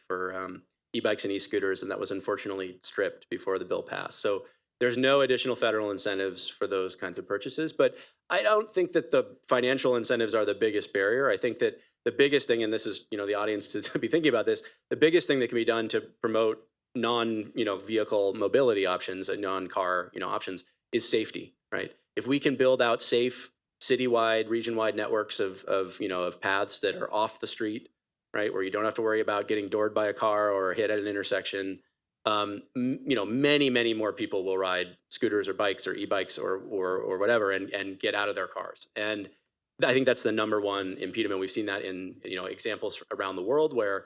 e-bikes and e-scooters, and that was unfortunately stripped before the bill passed. So there's no additional federal incentives for those kinds of purchases. But I don't think that the financial incentives are the biggest barrier. I think that the biggest thing, and this is the audience to be thinking about this, the biggest thing that can be done to promote non-vehicle mobility options and non-car options is safety, right? If we can build out safe citywide, region-wide networks of paths that are off the street, right, where you don't have to worry about getting doored by a car or hit at an intersection, many more people will ride scooters or bikes or e-bikes or whatever and get out of their cars. And I think that's the number one impediment. We've seen that in examples around the world where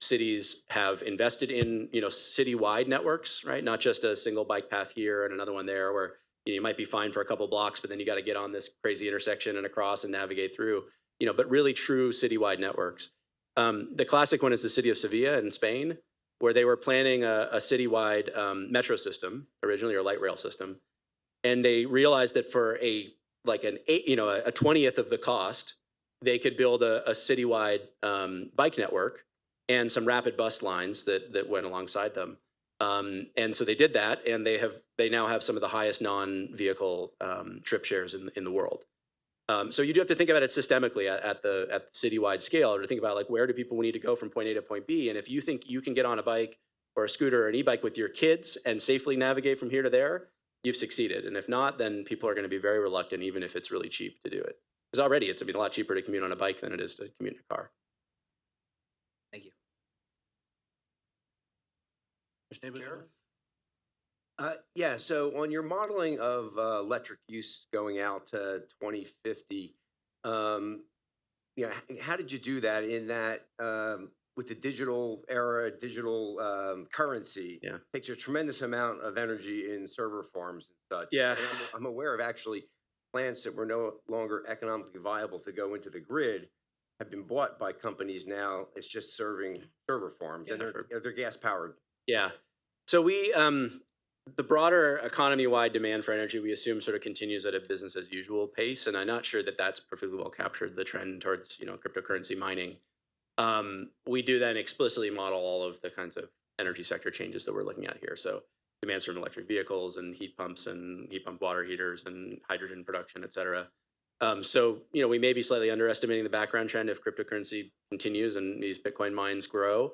cities have invested in citywide networks, right? Not just a single bike path here and another one there, where you might be fine for a couple blocks, but then you got to get on this crazy intersection and across and navigate through. But really true citywide networks. The classic one is the city of Sevilla in Spain, where they were planning a citywide metro system originally, or light rail system, and they realized that for a 20th of the cost, they could build a citywide bike network and some rapid bus lines that went alongside them. And so they did that, and they now have some of the highest non-vehicle trip shares in the world. So you do have to think about it systemically at the citywide scale, or to think about where do people need to go from point A to point B. And if you think you can get on a bike or a scooter or an e-bike with your kids and safely navigate from here to there, you've succeeded. And if not, then people are going to be very reluctant, even if it's really cheap to do it. Because already it's a lot cheaper to commute on a bike than it is to commute in a car. Thank you. Yeah, so on your modeling of electric use going out to 2050, how did you do that in that with the digital era, digital currency? Yeah. Takes a tremendous amount of energy in server farms and such. Yeah. And I'm aware of actually plants that were no longer economically viable to go into the grid have been bought by companies now. It's just serving server farms, and they're gas powered. Yeah. So we, the broader economy-wide demand for energy, we assume sort of continues at a business as usual pace. And I'm not sure that that's perfectly well captured, the trend towards, cryptocurrency mining. We do then explicitly model all of the kinds of energy sector changes that we're looking at here. So demands from electric vehicles and heat pumps and heat pump water heaters and hydrogen production, et cetera. So, we may be slightly underestimating the background trend if cryptocurrency continues and these Bitcoin mines grow.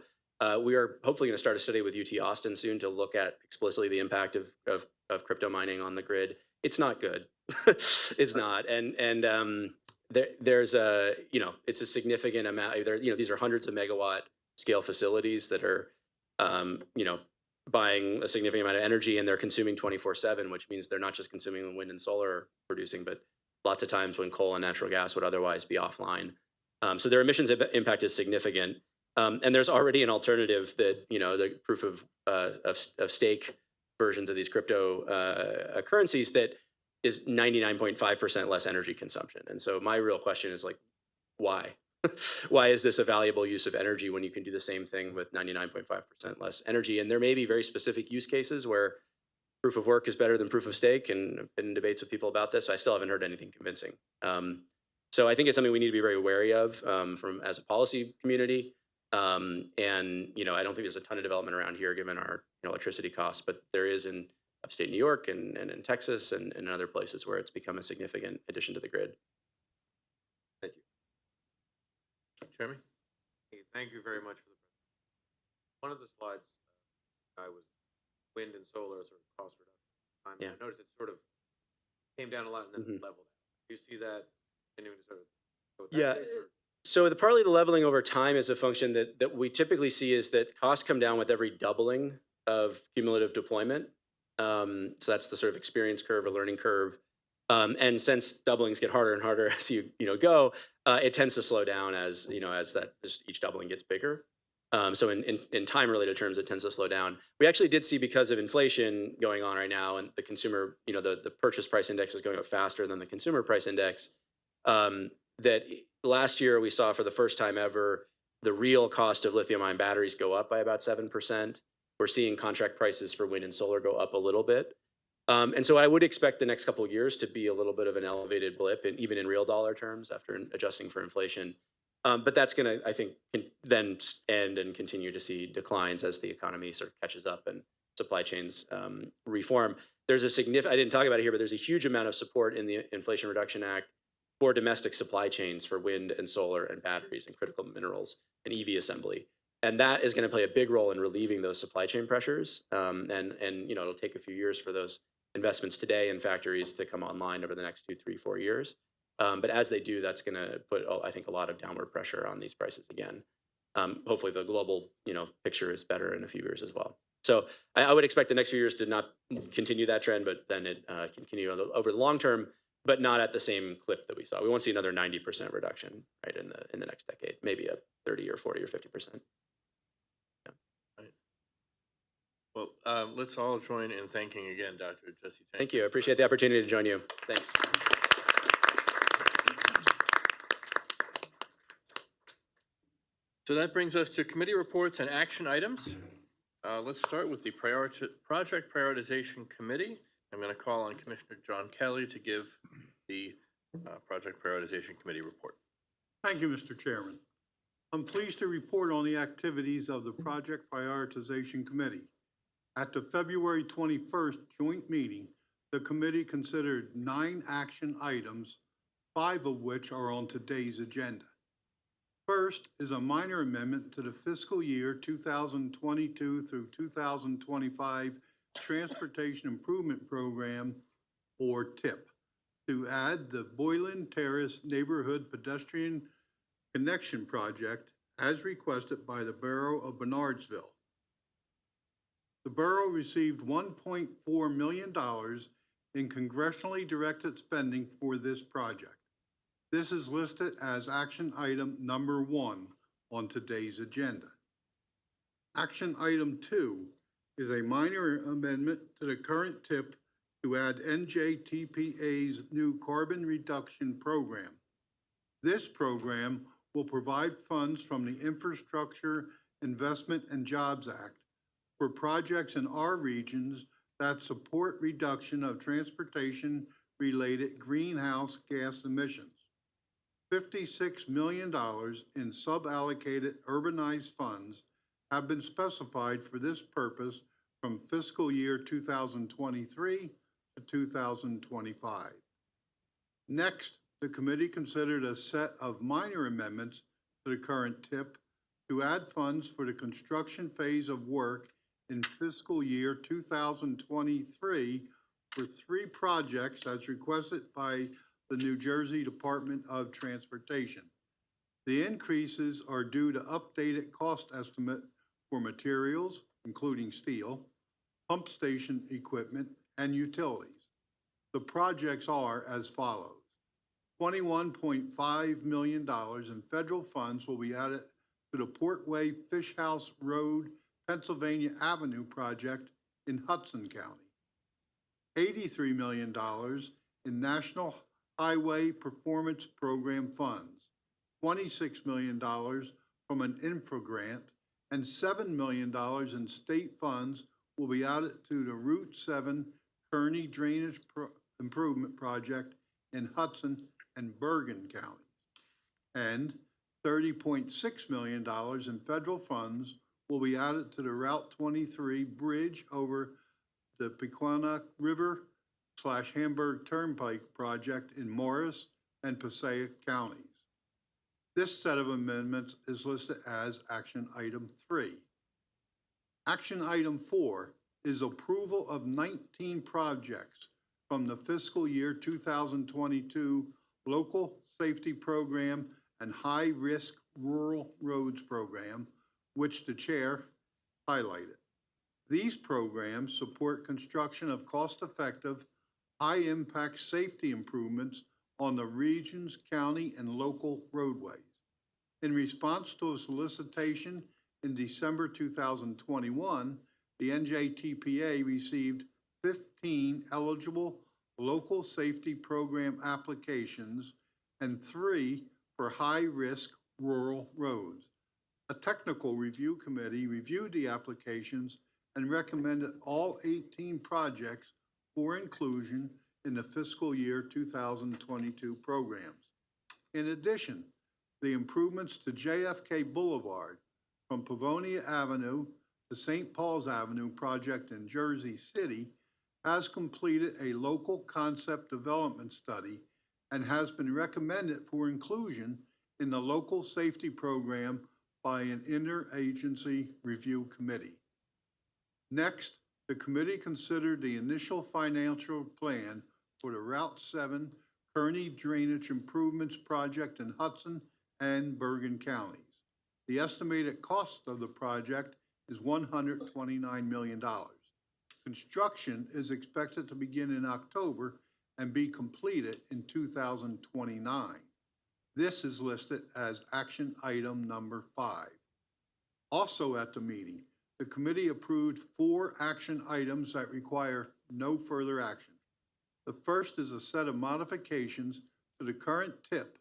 We are hopefully going to start a study with UT Austin soon to look at explicitly the impact of crypto mining on the grid. It's not good. It's not. And there's a, it's a significant amount. These are hundreds of megawatt scale facilities that are, buying a significant amount of energy, and they're consuming 24/7, which means they're not just consuming when wind and solar producing, but lots of times when coal and natural gas would otherwise be offline. So their emissions impact is significant. And there's already an alternative that, the proof of stake versions of these crypto currencies that is 99.5% less energy consumption. And so my real question is why? Why is this a valuable use of energy when you can do the same thing with 99.5% less energy? And there may be very specific use cases where proof of work is better than proof of stake, and I've been in debates with people about this. I still haven't heard anything convincing. So I think it's something we need to be very wary of from as a policy community. And I don't think there's a ton of development around here given our electricity costs, but there is in upstate New York and in Texas and in other places where it's become a significant addition to the grid. Thank you. Jeremy? Thank you very much for the presentation. One of the slides I was wind and solar sort of cost reduction. Yeah. I noticed it sort of came down a lot and then leveled out. Do you see that continuing to sort of go with that Yeah. pace, or? So partly the leveling over time is a function that we typically see is that costs come down with every doubling of cumulative deployment. So that's the sort of experience curve or learning curve. And since doublings get harder and harder as you go, it tends to slow down as each doubling gets bigger. So in time-related terms, it tends to slow down. We actually did see, because of inflation going on right now, and the consumer, the purchase price index is going up faster than the consumer price index. That last year we saw for the first time ever the real cost of lithium-ion batteries go up by about 7%. We're seeing contract prices for wind and solar go up a little bit. And so I would expect the next couple of years to be a little bit of an elevated blip, and even in real dollar terms after adjusting for inflation. But that's going to, I think, then end and continue to see declines as the economy sort of catches up and supply chains reform. There's a significant, I didn't talk about it here, but there's a huge amount of support in the Inflation Reduction Act for domestic supply chains for wind and solar and batteries and critical minerals and EV assembly. And that is going to play a big role in relieving those supply chain pressures. And it'll take a few years for those investments today in factories to come online over the next 2, 3, 4 years. But as they do, that's going to put, I think, a lot of downward pressure on these prices again. Hopefully the global, picture is better in a few years as well. So I would expect the next few years to not continue that trend, but then it continue over the long term, but not at the same clip that we saw. We won't see another 90% reduction, right, in the next decade, maybe a 30 or 40 or 50%. Yeah. Right. Well, let's all join in thanking again Dr. Jesse Jenkins. Thank you. I appreciate the opportunity to join you. Thanks. So that brings us to committee reports and action items. Let's start with the Project Prioritization Committee. I'm going to call on Commissioner John Kelly to give the Project Prioritization Committee report. Thank you, Mr. Chairman. I'm pleased to report on the activities of the Project Prioritization Committee. At the February 21st joint meeting, the committee considered 9 action items, 5 of which are on today's agenda. First is a minor amendment to the fiscal year 2022 through 2025 Transportation Improvement Program, or TIP, to add the Boylan Terrace Neighborhood Pedestrian Connection Project as requested by the Borough of Bernardsville. The borough received $1.4 million in congressionally directed spending for this project. This is listed as action item number 1 on today's agenda. Action item 2 is a minor amendment to the current TIP to add NJTPA's new carbon reduction program. This program will provide funds from the Infrastructure Investment and Jobs Act for projects in our regions that support reduction of transportation-related greenhouse gas emissions. $56 million in sub-allocated urbanized funds have been specified for this purpose from fiscal year 2023 to 2025. Next, the committee considered a set of minor amendments to the current TIP to add funds for the construction phase of work in fiscal year 2023 for 3 projects as requested by the New Jersey Department of Transportation. The increases are due to updated cost estimate for materials, including steel, pump station equipment, and utilities. The projects are as follows. $21.5 million in federal funds will be added to the Portway Fish House Road, Pennsylvania Avenue project in Hudson County. $83 million in National Highway Performance Program funds, $26 million from an infra grant, and $7 million in state funds will be added to the Route 7 Kearney Drainage Improvement Project in Hudson and Bergen counties. And $30.6 million in federal funds will be added to the Route 23 bridge over the Pequannock River / Hamburg Turnpike project in Morris and Passaic counties. This set of amendments is listed as Action Item 3. Action Item 4 is approval of 19 projects from the fiscal year 2022 Local Safety Program and High Risk Rural Roads Program, which the chair highlighted. These programs support construction of cost-effective, high-impact safety improvements on the region's county and local roadways. In response to a solicitation in December 2021, the NJTPA received 15 eligible local safety program applications and 3 for high-risk rural roads. A technical review committee reviewed the applications and recommended all 18 projects for inclusion in the fiscal year 2022 programs. In addition, the improvements to JFK Boulevard from Pavonia Avenue to St. Paul's Avenue project in Jersey City has completed a local concept development study and has been recommended for inclusion in the local safety program by an interagency review committee. Next, the committee considered the initial financial plan for the Route 7 Kearney Drainage Improvements Project in Hudson and Bergen counties. The estimated cost of the project is $129 million. Construction is expected to begin in October and be completed in 2029. This is listed as action item number 5. Also at the meeting, the committee approved 4 action items that require no further action. The first is a set of modifications to the current TIP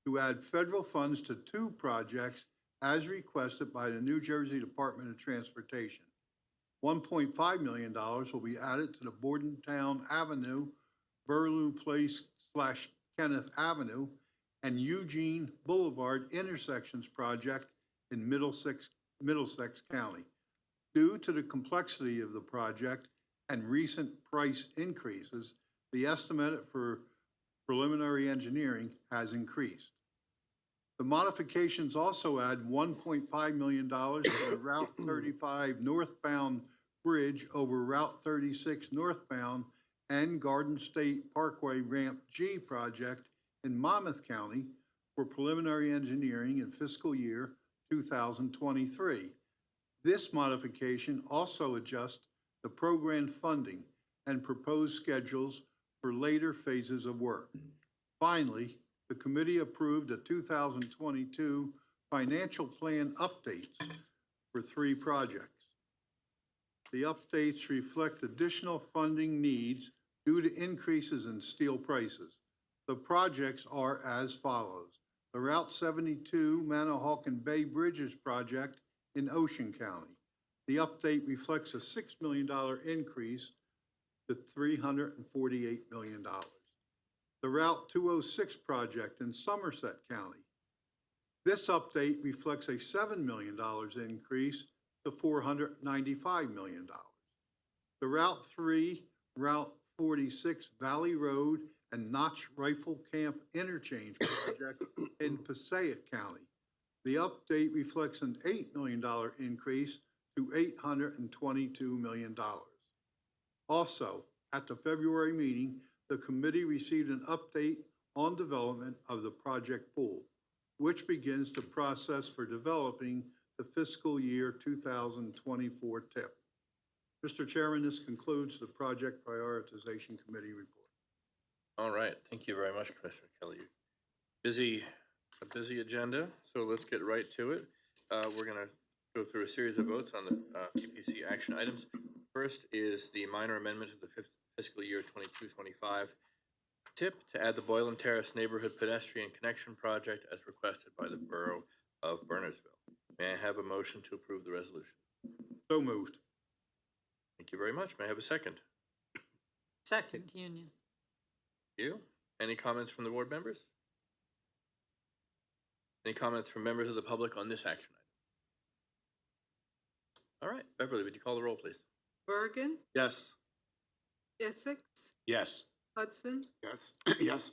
to add federal funds to 2 projects as requested by the New Jersey Department of Transportation. $1.5 million will be added to the Bordentown Avenue, Burlew Place / Kenneth Avenue, and Eugene Boulevard intersections project in Middlesex County. Due to the complexity of the project and recent price increases, the estimate for preliminary engineering has increased. The modifications also add $1.5 million to the Route 35 northbound bridge over Route 36 northbound and Garden State Parkway Ramp G project in Monmouth County for preliminary engineering in fiscal year 2023. This modification also adjusts the program funding and proposed schedules for later phases of work. Finally, the committee approved a 2022 financial plan updates for 3 projects. The updates reflect additional funding needs due to increases in steel prices. The projects are as follows. The Route 72 Manahawkin Bay Bridges project in Ocean County. The update reflects a $6 million increase to $348 million. The Route 206 project in Somerset County. This update reflects a $7 million increase to $495 million. The Route 3, Route 46 Valley Road and Notch Rifle Camp Interchange project in Passaic County. The update reflects an $8 million increase to $822 million. Also, at the February meeting, the committee received an update on development of the project pool, which begins the process for developing the fiscal year 2024 TIP. Mr. Chairman, this concludes the Project Prioritization Committee report. All right, thank you very much, Commissioner Kelly. A busy agenda, so let's get right to it. We're going to go through a series of votes on the PPC action items. First is the minor amendment of the fiscal year 22-25 TIP to add the Boylan Terrace Neighborhood Pedestrian Connection Project as requested by the Borough of Bernardsville. May I have a motion to approve the resolution? So moved. Thank you very much. May I have a second? Second, Union. You? Any comments from the board members? Any comments from members of the public on this action item? All right, Beverly, would you call the roll, please? Bergen, Yes. Essex, Yes. Hudson, Yes. Yes.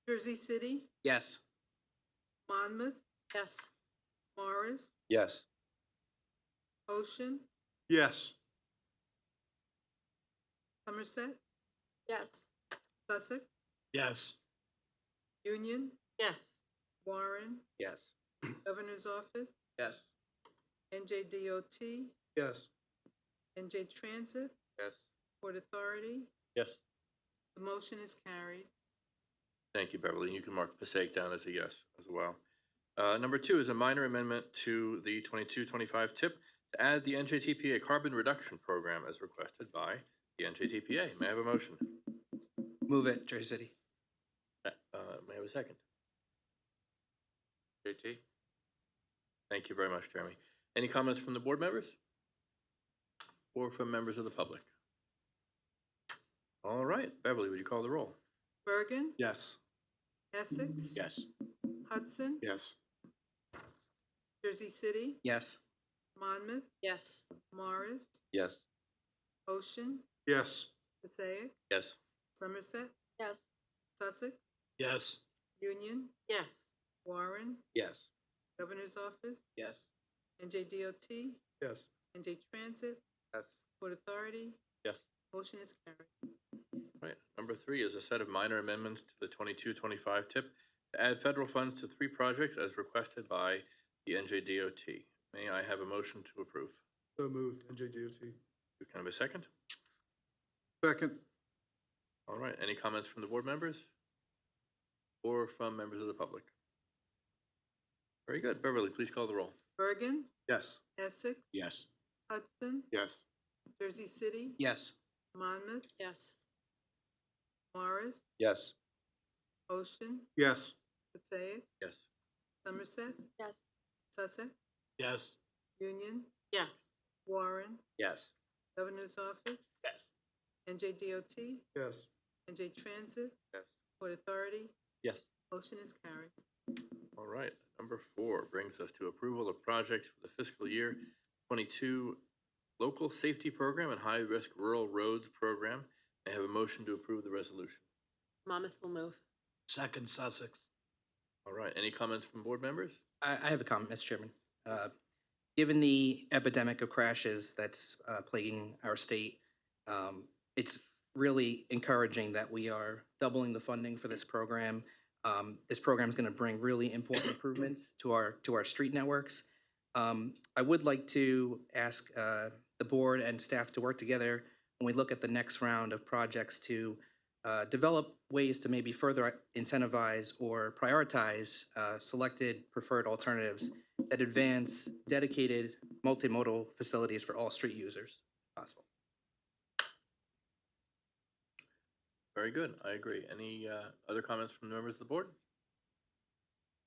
Jersey City, Yes. Monmouth, Yes. Morris, Yes. Ocean, Yes. Somerset, Yes. Sussex, Yes. Union, Yes. Warren, Yes. Governor's Office, Yes. NJDOT, Yes. NJ Transit, Yes. Port Authority. Yes. The motion is carried. Thank you, Beverly. You can mark Passaic down as a yes as well. Number 2 is a minor amendment to the 22-25 TIP to add the NJTPA carbon reduction program as requested by the NJTPA. May I have a motion? Move it, Jersey City. May I have a second? JT? Thank you very much, Jeremy. Any comments from the board members or from members of the public? All right, Beverly, would you call the roll? Bergen, Yes. Essex, Yes. Hudson, Yes. Jersey City, Yes. Monmouth, Yes. Morris, Yes. Ocean, Yes. Passaic, Yes. Somerset, Yes. Sussex, Yes. Union, Yes. Warren, Yes. Governor's Office, Yes. NJDOT, Yes. NJ Transit, Yes. Port Authority. Yes. Motion is carried. All right. Number 3 is a set of minor amendments to the 22-25 TIP to add federal funds to 3 projects as requested by the NJDOT. May I have a motion to approve? So moved, NJDOT. Can I have a second? Second. All right. Any comments from the board members or from members of the public? Very good. Beverly, please call the roll. Bergen, Yes. Essex, Yes. Hudson, Yes. Jersey City, Yes. Monmouth, Yes. Morris, Yes. Ocean, Yes. Passaic, Yes. Somerset, Yes. Sussex, Yes. Union, Yes. Warren, Yes. Governor's Office, Yes. NJDOT, Yes. NJ Transit, Yes. Port Authority. Yes. Motion is carried. All right. Number 4 brings us to approval of projects for the fiscal year 22 Local Safety Program and High Risk Rural Roads Program. I have a motion to approve the resolution. Monmouth will move. Second, Sussex. All right. Any comments from board members? I have a comment, Mr. Chairman. Given the epidemic of crashes that's plaguing our state, it's really encouraging that we are doubling the funding for this program. This program is going to bring really important improvements to our street networks. I would like to ask the board and staff to work together when we look at the next round of projects to develop ways to maybe further incentivize or prioritize selected preferred alternatives that advance dedicated multimodal facilities for all street users if possible. Very good. I agree. Any other comments from the members of the board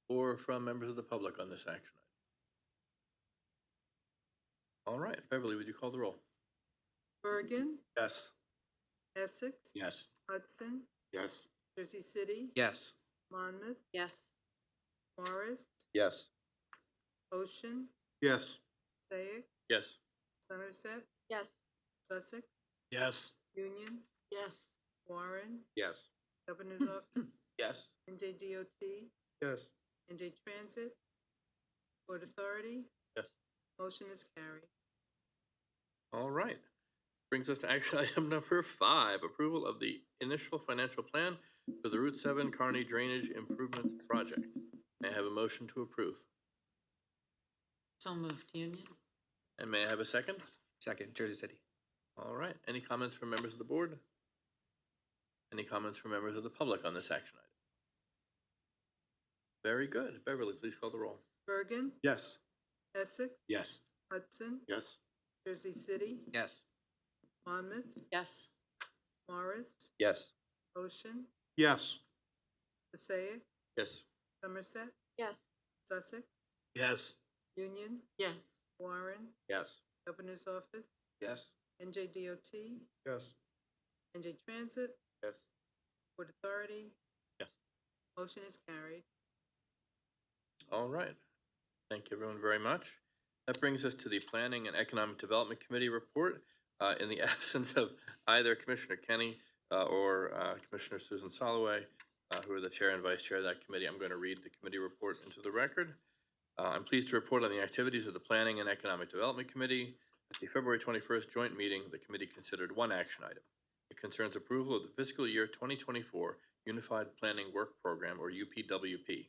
or from members of the public on this action item? All right. Beverly, would you call the roll? Bergen, Yes. Essex, Yes. Hudson, Yes. Jersey City, Yes. Monmouth, Yes. Morris, Yes. Ocean, Yes. Passaic, Yes. Somerset, Yes. Sussex, Yes. Union, Yes. Warren, Yes. Governor's Office, Yes. NJDOT, Yes. NJ Transit, Port Authority. Yes. Motion is carried. All right. Brings us to action item number 5, approval of the initial financial plan for the Route 7 Kearney Drainage Improvements Project. May I have a motion to approve? So moved, Union. And may I have a second? Second, Jersey City. All right. Any comments from members of the board? Any comments from members of the public on this action item? Very good. Beverly, please call the roll. Bergen, Yes. Essex, Yes. Hudson, Yes. Jersey City, Yes. Monmouth, Yes. Morris, Yes. Ocean, Yes. Passaic, Yes. Somerset, Yes. Sussex, Yes. Union, Yes. Warren, Yes. Governor's Office, Yes. NJDOT, Yes. NJ Transit, Yes. Port Authority? Yes. Motion is carried. All right. Thank you, everyone, very much. That brings us to the Planning and Economic Development Committee report. In the absence of either Commissioner Kenny or Commissioner Susan Soloway, who are the chair and vice chair of that committee, I'm going to read the committee report into the record. I'm pleased to report on the activities of the Planning and Economic Development Committee. At the February 21st joint meeting, the committee considered one action item. It concerns approval of the fiscal year 2024 Unified Planning Work Program, or UPWP.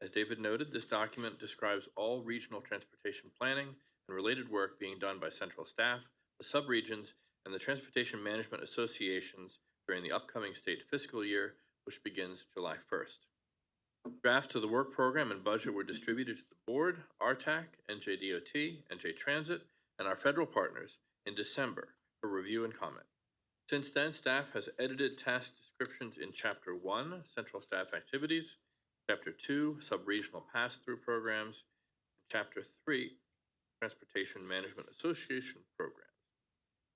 As David noted, this document describes all regional transportation planning and related work being done by central staff, the subregions, and the transportation management associations during the upcoming state fiscal year, which begins July 1st. Drafts of the work program and budget were distributed to the board, RTAC, NJDOT, NJ Transit, and our federal partners in December for review and comment. Since then, staff has edited task descriptions in Chapter 1, Central Staff Activities, Chapter 2, Sub-Regional Pass-Through Programs, and Chapter 3, Transportation Management Association Programs.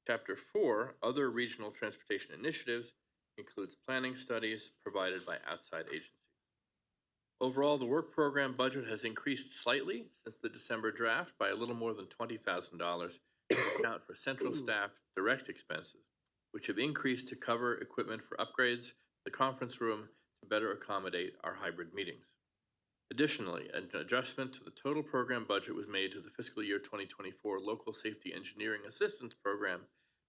Chapter 4, Other Regional Transportation Initiatives, includes planning studies provided by outside agencies. Overall, the work program budget has increased slightly since the December draft by a little more than $20,000 to account for central staff direct expenses, which have increased to cover equipment for upgrades to the conference room to better accommodate our hybrid meetings. Additionally, an adjustment to the total program budget was made to the fiscal year 2024 Local Safety Engineering Assistance Program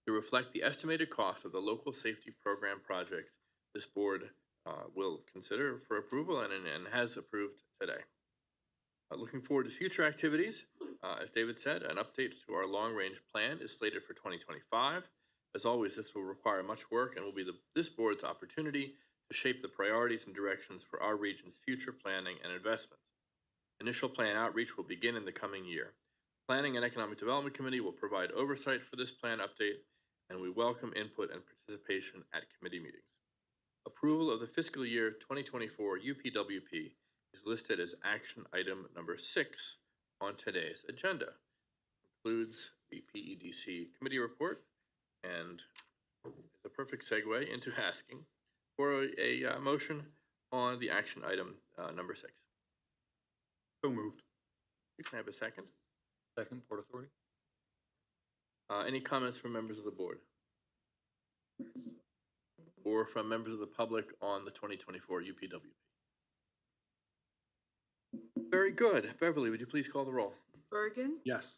to reflect the estimated cost of the local safety program projects this board will consider for approval and has approved today. Looking forward to future activities, as David said, an update to our long-range plan is slated for 2025. As always, this will require much work and will be this board's opportunity to shape the priorities and directions for our region's future planning and investments. Initial plan outreach will begin in the coming year. Planning and Economic Development Committee will provide oversight for this plan update, and we welcome input and participation at committee meetings. Approval of the fiscal year 2024 UPWP is listed as action item number 6 on today's agenda. Includes the PEDC committee report and is a perfect segue into asking for a motion on the action item number 6. So moved. You can have a second. Second, Port Authority. Any comments from members of the board? Or from members of the public on the 2024 UPWP? Very good. Beverly, would you please call the roll? Bergen? Yes.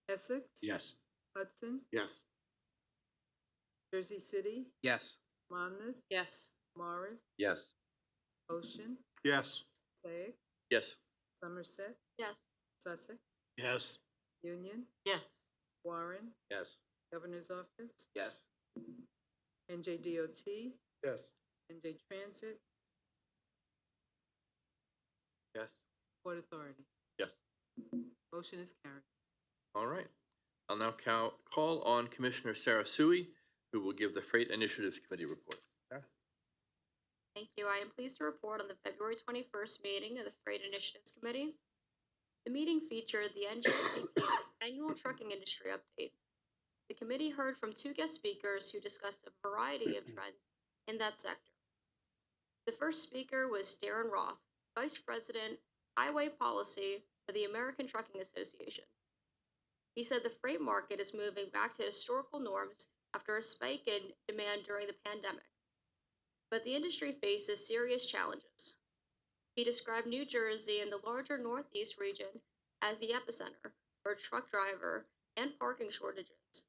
Essex? Yes. Hudson? Yes. Jersey City? Yes. Monmouth? Yes. Morris? Yes. Ocean? Yes. Passaic? Yes. Somerset? Yes. Sussex? Yes. Union? Yes. Warren? Yes. Governor's Office? Yes. NJDOT? Yes. NJ Transit? Yes. Port Authority? Yes. Motion is carried. All right. I'll now call on Commissioner Sarah Sui, who will give the Freight Initiatives Committee report. Thank you. I am pleased to report on the February 21st meeting of the Freight Initiatives Committee. The meeting featured the NJTPA annual trucking industry update. The committee heard from 2 guest speakers who discussed a variety of trends in that sector. The first speaker was Darren Roth, Vice President, Highway Policy for the American Trucking Association. He said the freight market is moving back to historical norms after a spike in demand during the pandemic, but the industry faces serious challenges. He described New Jersey and the larger Northeast region as the epicenter for truck driver and parking shortages,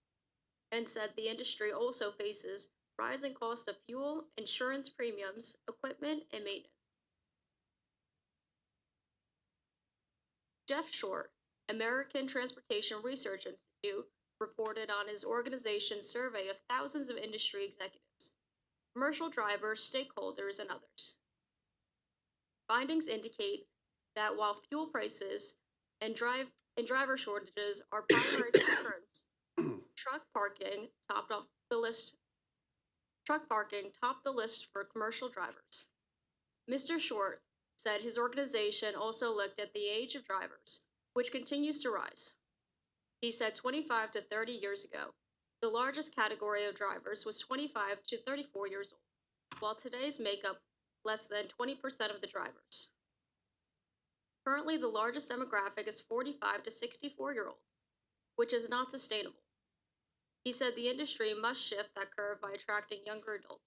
and said the industry also faces rising costs of fuel, insurance premiums, equipment, and maintenance. Jeff Short, American Transportation Research Institute, reported on his organization's survey of thousands of industry executives, commercial drivers, stakeholders, and others. Findings indicate that while fuel prices and driver shortages are primary concerns, truck parking topped the list for commercial drivers. Mr. Short said his organization also looked at the age of drivers, which continues to rise. He said 25 to 30 years ago, the largest category of drivers was 25 to 34 years old. while today's make up less than 20% of the drivers. Currently, the largest demographic is 45 to 64-year-olds, which is not sustainable. He said the industry must shift that curve by attracting younger adults.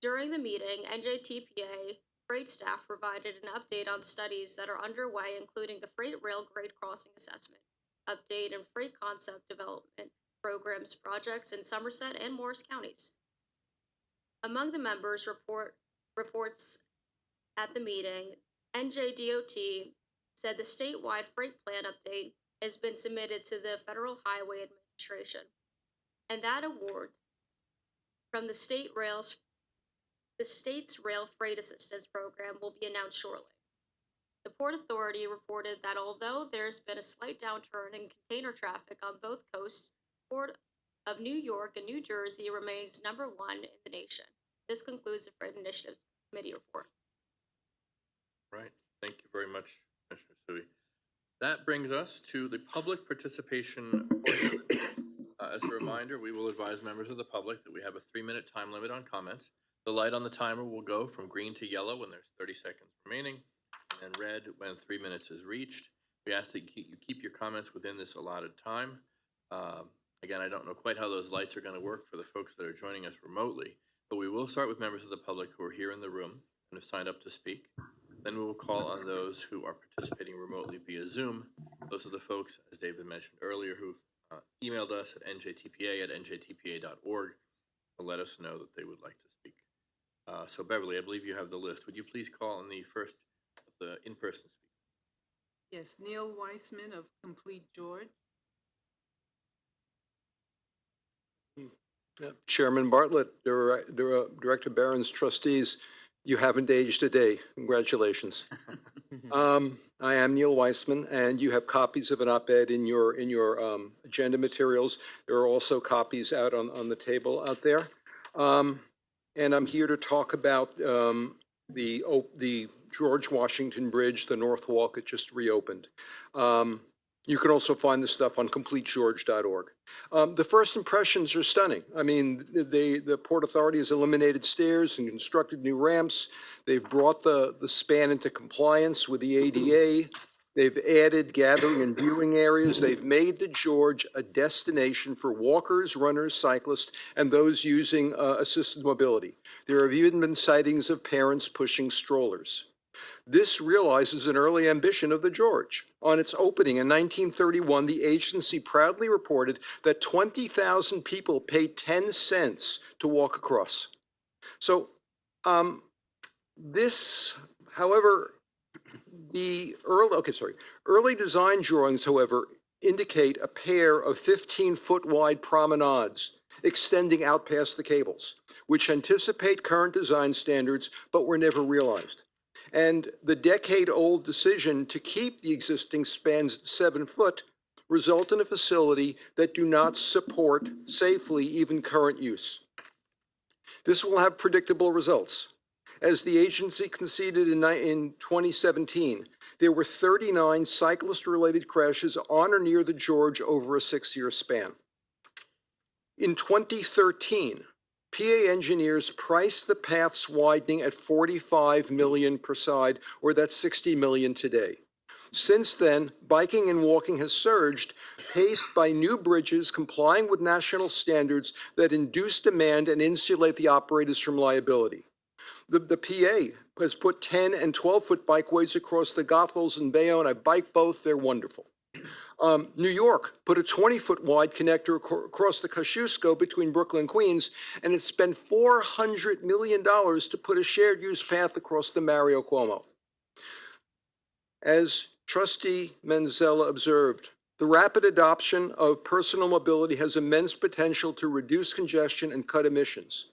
During the meeting, NJTPA freight staff provided an update on studies that are underway, including the Freight Rail Grade Crossing Assessment, update and freight concept development programs projects in Somerset and Morris counties. Among the members' reports at the meeting, NJDOT said the statewide freight plan update has been submitted to the Federal Highway Administration, and that awards from the state's Rail Freight Assistance Program will be announced shortly. The Port Authority reported that although there's been a slight downturn in container traffic on both coasts, Port of New York and New Jersey remains #1 in the nation. This concludes the Freight Initiatives Committee report. Right. Thank you very much, Commissioner Sui. That brings us to the public participation portion. As a reminder, we will advise members of the public that we have a 3-minute time limit on comments. The light on the timer will go from green to yellow when there's 30 seconds remaining, and red when 3 minutes is reached. We ask that you keep your comments within this allotted time. Again, I don't know quite how those lights are going to work for the folks that are joining us remotely, but we will start with members of the public who are here in the room and have signed up to speak. Then we will call on those who are participating remotely via Zoom. Those are the folks, as David mentioned earlier, who've emailed us at njtpa@njtpa.org to let us know that they would like to speak. So Beverly, I believe you have the list. Would you please call on the first of the in-person speakers? Yes, Neil Weissman of Complete George. Chairman Bartlett, Director Barron's trustees, you haven't aged a day. Congratulations. I am Neil Weissman, and you have copies of an op-ed in your agenda materials. There are also copies out on the table out there. And I'm here to talk about the George Washington Bridge, the North Walk. It just reopened. You can also find the stuff on CompleteGeorge.org. The first impressions are stunning. I mean, the Port Authority has eliminated stairs and constructed new ramps. They've brought the span into compliance with the ADA. They've added gathering and viewing areas. They've made the George a destination for walkers, runners, cyclists, and those using assisted mobility. There have even been sightings of parents pushing strollers. This realizes an early ambition of the George. On its opening in 1931, the agency proudly reported that 20,000 people paid 10 cents to walk across. So however, early design drawings, however, indicate a pair of 15-foot wide promenades extending out past the cables, which anticipate current design standards but were never realized. And the decade-old decision to keep the existing spans at 7 foot result in a facility that do not support safely even current use. This will have predictable results. As the agency conceded in 2017, there were 39 cyclist-related crashes on or near the George over a 6-year span. In 2013, PA engineers priced the path's widening at $45 million per side, or that's $60 million today. Since then, biking and walking has surged, paced by new bridges complying with national standards that induce demand and insulate the operators from liability. The PA has put 10 and 12-foot bikeways across the Goethals and Bayonne. I bike both, they're wonderful. New York put a 20-foot wide connector across the Kosciuszko between Brooklyn and Queens, and it spent $400 million to put a shared use path across the Mario Cuomo. As Trustee Manzella observed, the rapid adoption of personal mobility has immense potential to reduce congestion and cut emissions.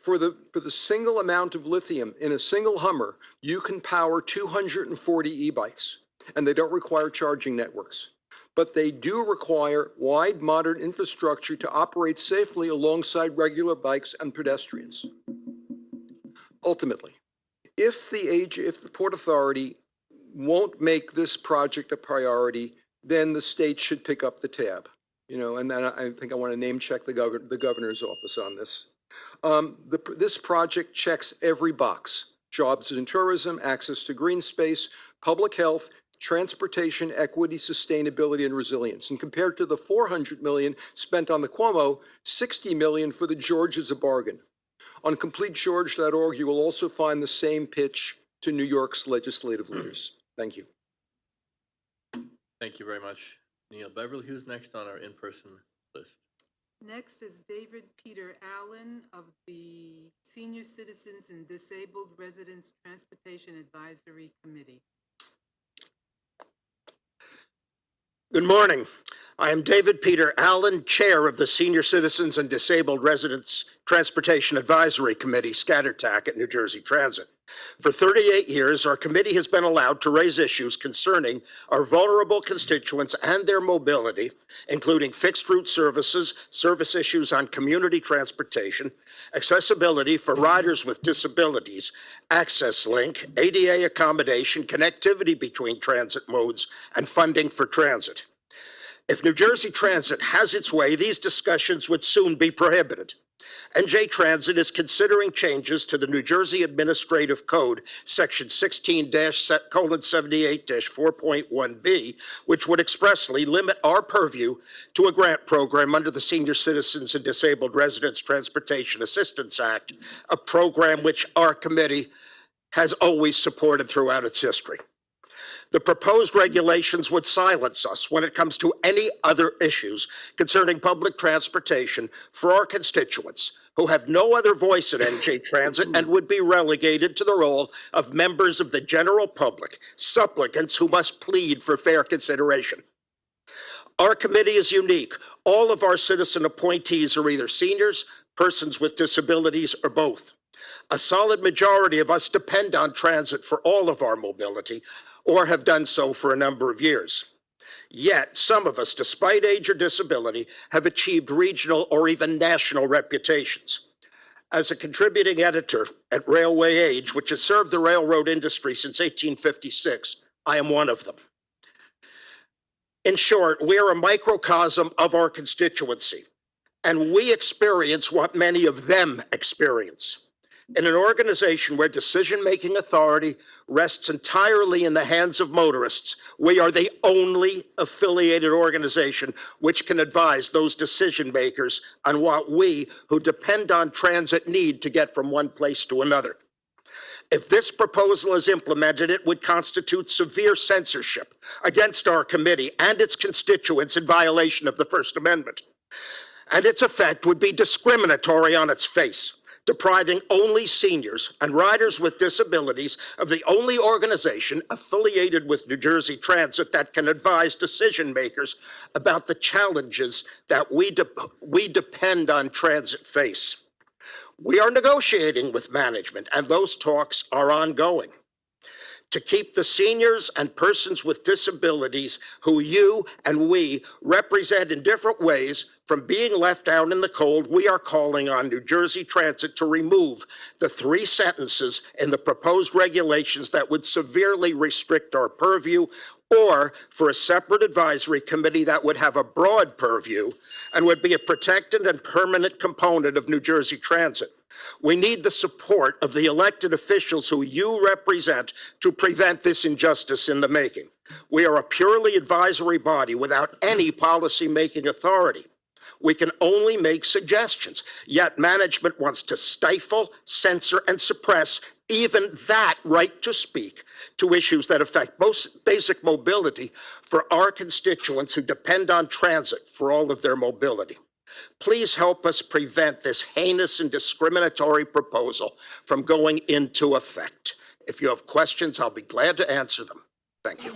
For the single amount of lithium in a single Hummer, you can power 240 e-bikes, and they don't require charging networks. But they do require wide, modern infrastructure to operate safely alongside regular bikes and pedestrians. Ultimately, if the Port Authority won't make this project a priority, then the state should pick up the tab. And then I think I want to name check the governor's office on this. This project checks every box: jobs in tourism, access to green space, public health, transportation, equity, sustainability, and resilience. And compared to the $400 million spent on the Cuomo, $60 million for the George is a bargain. On CompleteGeorge.org, you will also find the same pitch to New York's legislative leaders. Thank you. Thank you very much, Neil. Beverly, who's next on our in-person list? Next is David Peter Allen of the Senior Citizens and Disabled Residents Transportation Advisory Committee. Good morning. I am David Peter Allen, Chair of the Senior Citizens and Disabled Residents Transportation Advisory Committee, ScatterTAC at New Jersey Transit. For 38 years, our committee has been allowed to raise issues concerning our vulnerable constituents and their mobility, including fixed route services, service issues on community transportation, accessibility for riders with disabilities, access link, ADA accommodation, connectivity between transit modes, and funding for transit. If New Jersey Transit has its way, these discussions would soon be prohibited. NJ Transit is considering changes to the New Jersey Administrative Code, Section 16-78-4.1b, which would expressly limit our purview to a grant program under the Senior Citizens and Disabled Residents Transportation Assistance Act, a program which our committee has always supported throughout its history. The proposed regulations would silence us when it comes to any other issues concerning public transportation for our constituents who have no other voice at NJ Transit and would be relegated to the role of members of the general public, supplicants who must plead for fair consideration. Our committee is unique. All of our citizen appointees are either seniors, persons with disabilities, or both. A solid majority of us depend on transit for all of our mobility, or have done so for a number of years. Yet, some of us, despite age or disability, have achieved regional or even national reputations. As a contributing editor at Railway Age, which has served the railroad industry since 1856, I am one of them. In short, we are a microcosm of our constituency, and we experience what many of them experience. In an organization where decision-making authority rests entirely in the hands of motorists, we are the only affiliated organization which can advise those decision-makers on what we, who depend on transit, need to get from one place to another. If this proposal is implemented, it would constitute severe censorship against our committee and its constituents in violation of the First Amendment. And its effect would be discriminatory on its face, depriving only seniors and riders with disabilities of the only organization affiliated with New Jersey Transit that can advise decision makers about the challenges that we depend on transit face. We are negotiating with management, and those talks are ongoing, to keep the seniors and persons with disabilities who you and we represent in different ways from being left out in the cold. We are calling on New Jersey Transit to remove the 3 sentences in the proposed regulations that would severely restrict our purview, or for a separate advisory committee that would have a broad purview and would be a protected and permanent component of New Jersey Transit. We need the support of the elected officials who you represent to prevent this injustice in the making. We are a purely advisory body without any policy-making authority. We can only make suggestions, yet management wants to stifle, censor, and suppress even that right to speak to issues that affect most basic mobility for our constituents who depend on transit for all of their mobility. Please help us prevent this heinous and discriminatory proposal from going into effect. If you have questions, I'll be glad to answer them. Thank you.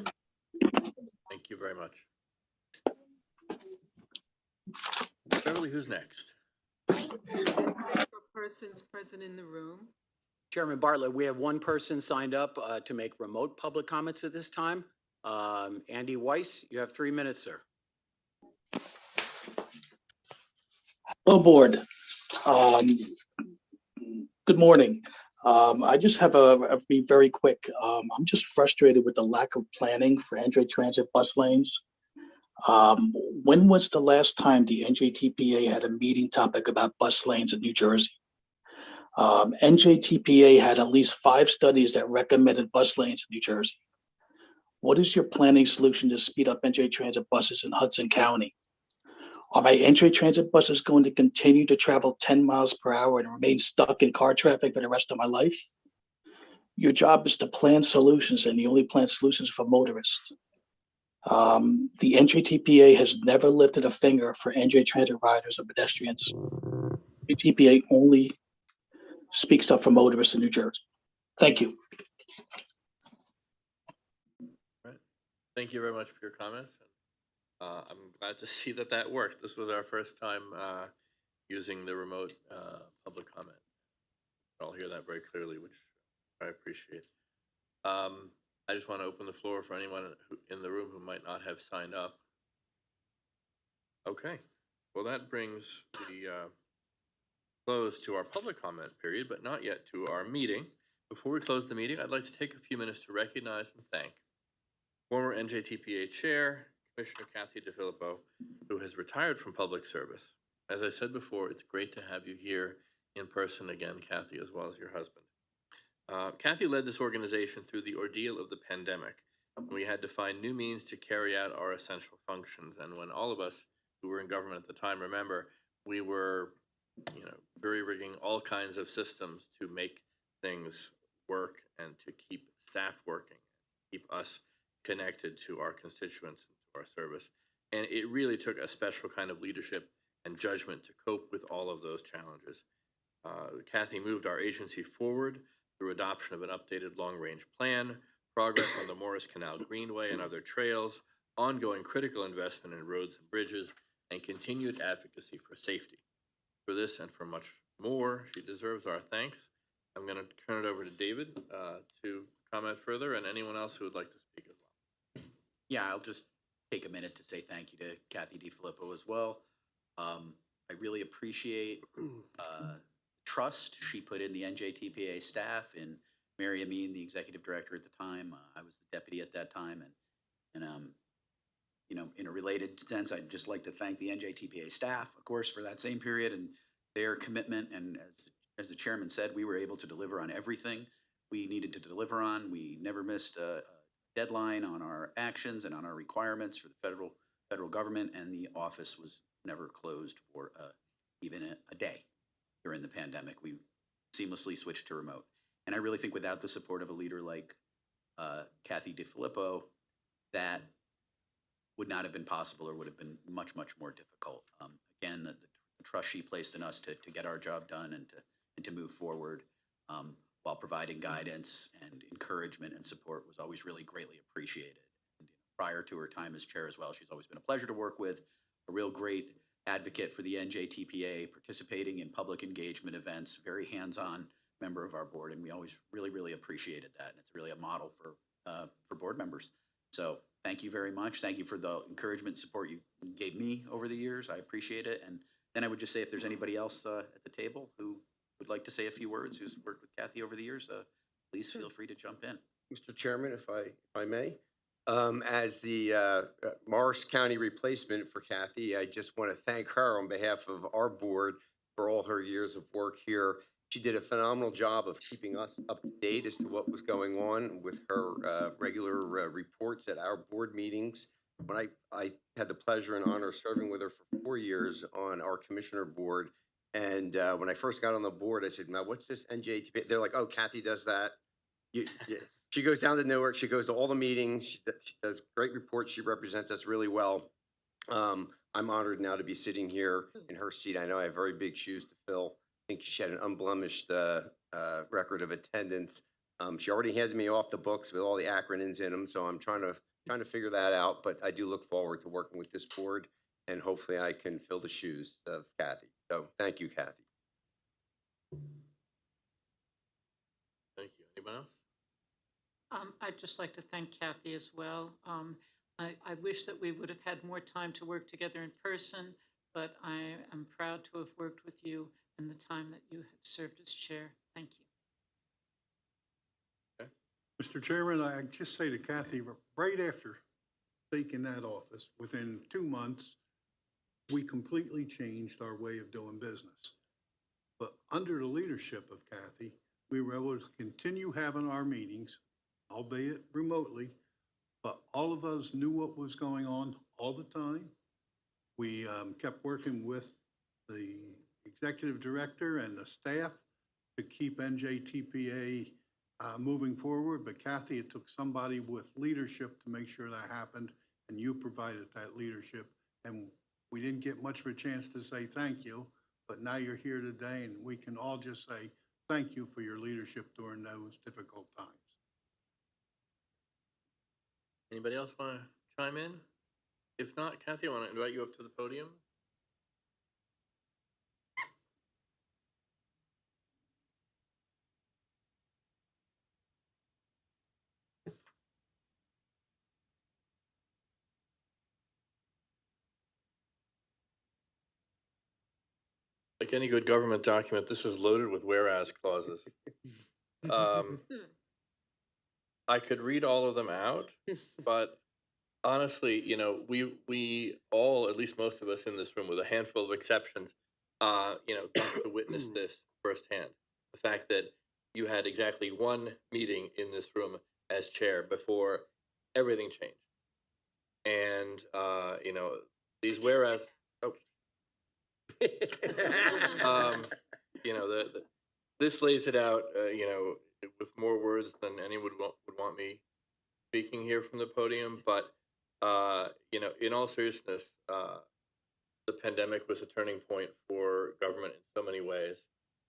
Thank you very much. Beverly, who's next? Persons present in the room. Chairman Bartlett, we have one person signed up to make remote public comments at this time. Andy Weiss, you have 3 minutes, sir. Hello, board. Good morning. I just have I'll be very quick. I'm just frustrated with the lack of planning for NJ Transit bus lanes. When was the last time the NJTPA had a meeting topic about bus lanes in New Jersey? NJTPA had at least 5 studies that recommended bus lanes in New Jersey. What is your planning solution to speed up NJ Transit buses in Hudson County? Are my NJ Transit buses going to continue to travel 10 miles per hour and remain stuck in car traffic for the rest of my life? Your job is to plan solutions, and you only plan solutions for motorists. The NJTPA has never lifted a finger for NJ Transit riders or pedestrians. The TPA only speaks up for motorists in New Jersey. Thank you. Thank you very much for your comments. I'm glad to see that that worked. This was our first time using the remote public comment. I'll hear that very clearly, which I appreciate. I just want to open the floor for anyone in the room who might not have signed up. Okay, well, that brings the close to our public comment period, but not yet to our meeting. Before we close the meeting, I'd like to take a few minutes to recognize and thank former NJTPA Chair, Commissioner Kathy DeFilippo, who has retired from public service. As I said before, it's great to have you here in person again, Kathy, as well as your husband. Kathy led this organization through the ordeal of the pandemic. We had to find new means to carry out our essential functions. And when all of us who were in government at the time remember, we were, jury-rigging all kinds of systems to make things work and to keep staff working, keep us connected to our constituents and to our service. And it really took a special kind of leadership and judgment to cope with all of those challenges. Kathy moved our agency forward through adoption of an updated long-range plan, progress on the Morris Canal Greenway and other trails, ongoing critical investment in roads and bridges, and continued advocacy for safety. For this and for much more, she deserves our thanks. I'm going to turn it over to David to comment further, and anyone else who would like to speak as well. Yeah, I'll just take a minute to say thank you to Kathy DeFilippo as well. I really appreciate trust she put in the NJTPA staff, and Mary Amin, the executive director at the time. I was the deputy at that time, and in a related sense, I'd just like to thank the NJTPA staff, of course, for that same period and their commitment. And as the chairman said, we were able to deliver on everything we needed to deliver on. We never missed a deadline on our actions and on our requirements for the federal government, and the office was never closed for even a day during the pandemic. We seamlessly switched to remote. And I really think without the support of a leader like Kathy DeFilippo, that would not have been possible or would have been much, much more difficult. Again, the trust she placed in us to get our job done and to move forward while providing guidance and encouragement and support was always really greatly appreciated. And prior to her time as chair as well, she's always been a pleasure to work with, a real great advocate for the NJTPA, participating in public engagement events, very hands-on member of our board, and we always really, really appreciated that. And it's really a model for board members. So thank you very much. Thank you for the encouragement and support you gave me over the years. I appreciate it. And then I would just say if there's anybody else at the table who would like to say a few words, who's worked with Kathy over the years, please feel free to jump in. Mr. Chairman, if I may, as the Morris County replacement for Kathy, I just want to thank her on behalf of our board for all her years of work here. She did a phenomenal job of keeping us up to date as to what was going on with her regular reports at our board meetings. When I had the pleasure and honor of serving with her for 4 years on our commissioner board, and when I first got on the board, I said, "Now, what's this NJTPA?" They're like, "Oh, Kathy does that." She goes down to Newark. She goes to all the meetings. She does great reports. She represents us really well. I'm honored now to be sitting here in her seat. I know I have very big shoes to fill. I think she had an unblemished record of attendance. She already handed me off the books with all the acronyms in them, so I'm trying to figure that out. But I do look forward to working with this board, and hopefully I can fill the shoes of Kathy. So thank you, Kathy. Thank you. Anyone else? I'd just like to thank Kathy as well. I wish that we would have had more time to work together in person, but I am proud to have worked with you in the time that you have served as chair. Thank you. Okay. Mr. Chairman, I just say to Kathy, right after taking that office, within 2 months, we completely changed our way of doing business. But under the leadership of Kathy, we were able to continue having our meetings, albeit remotely, but all of us knew what was going on all the time. We kept working with the executive director and the staff to keep NJTPA moving forward. But Kathy, it took somebody with leadership to make sure that happened, and you provided that leadership. And we didn't get much of a chance to say thank you, but now you're here today, and we can all just say thank you for your leadership during those difficult times. Anybody else want to chime in? If not, Kathy, I want to invite you up to the podium. Like any good government document, this is loaded with whereas clauses. I could read all of them out, but honestly, you know, we all, at least most of us in this room, with a handful of exceptions, you know, got to witness this firsthand. The fact that you had exactly one meeting in this room as chair before everything changed. And, you know, these whereas, you know, this lays it out, you know, with more words than anyone would want me speaking here from the podium. But, you know, in all seriousness, the pandemic was a turning point for government in so many ways.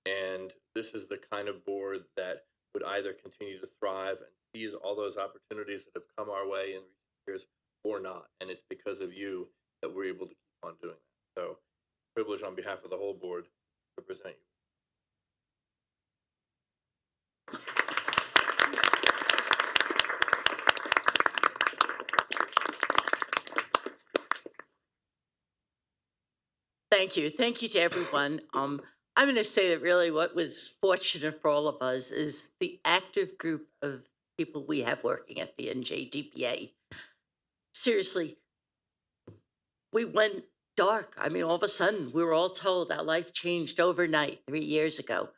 And this is the kind of board that would either continue to thrive and seize all those opportunities that have come our way in recent years or not. And it's because of you that we're able to keep on doing that. So, privilege on behalf of the whole board to present you. Thank you. Thank you to everyone. I'm going to say that really what was fortunate for all of us is the active group of people we have working at the NJTPA. Seriously, we went dark. I mean, all of a sudden, we were all told our life changed overnight 3 years ago.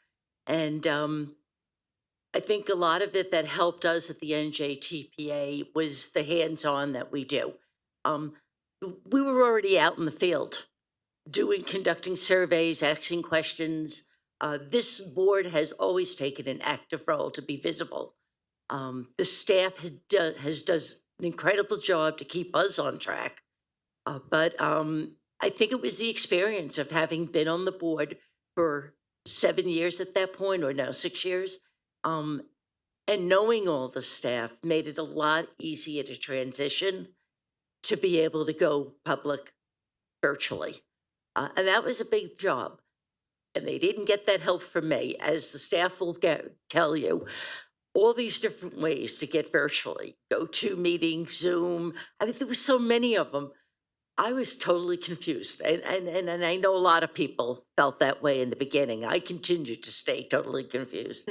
And I think a lot of it that helped us at the NJTPA was the hands-on that we do. We were already out in the field conducting surveys, asking questions. This board has always taken an active role to be visible. The staff does an incredible job to keep us on track. But I think it was the experience of having been on the board for 7 years at that point, or now 6 years, and knowing all the staff made it a lot easier to transition to be able to go public virtually. And that was a big job. And they didn't get that help from me, as the staff will tell you. All these different ways to get virtually, GoToMeeting, Zoom. I mean, there were so many of them. I was totally confused. And I know a lot of people felt that way in the beginning. I continued to stay totally confused.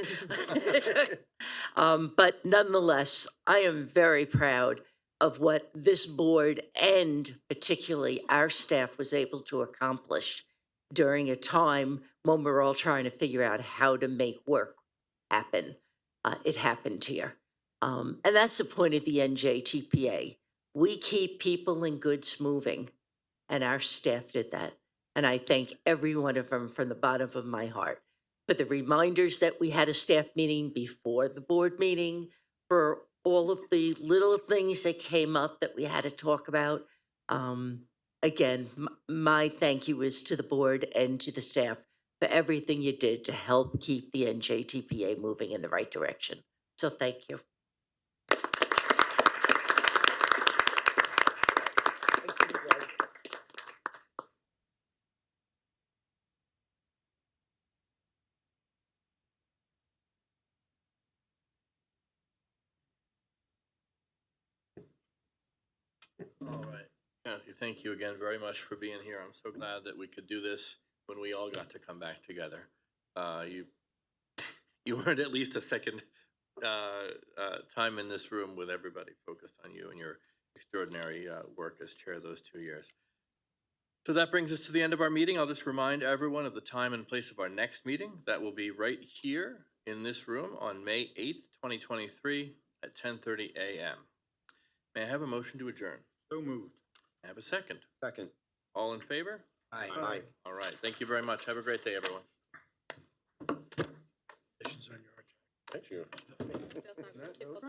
But nonetheless, I am very proud of what this board and particularly our staff was able to accomplish during a time when we're all trying to figure out how to make work happen. It happened here. And that's the point of the NJTPA. We keep people and goods moving, and our staff did that. And I thank every one of them from the bottom of my heart for the reminders that we had a staff meeting before the board meeting, for all of the little things that came up that we had to talk about. Again, my thank you is to the board and to the staff for everything you did to help keep the NJTPA moving in the right direction. So thank you. All right, Kathy, thank you again very much for being here. I'm so glad that we could do this when we all got to come back together. You earned at least a second time in this room with everybody focused on you and your extraordinary work as chair those 2 years. So that brings us to the end of our meeting. I'll just remind everyone of the time and place of our next meeting. That will be right here in this room on May 8th, 2023 at 10:30 a.m. May I have a motion to adjourn? So moved. May I have a second? Second. All in favor? Aye. Aye. All right. Thank you very much. Have a great day, everyone. Congratulations on your Thank you. That's not gonna tip up.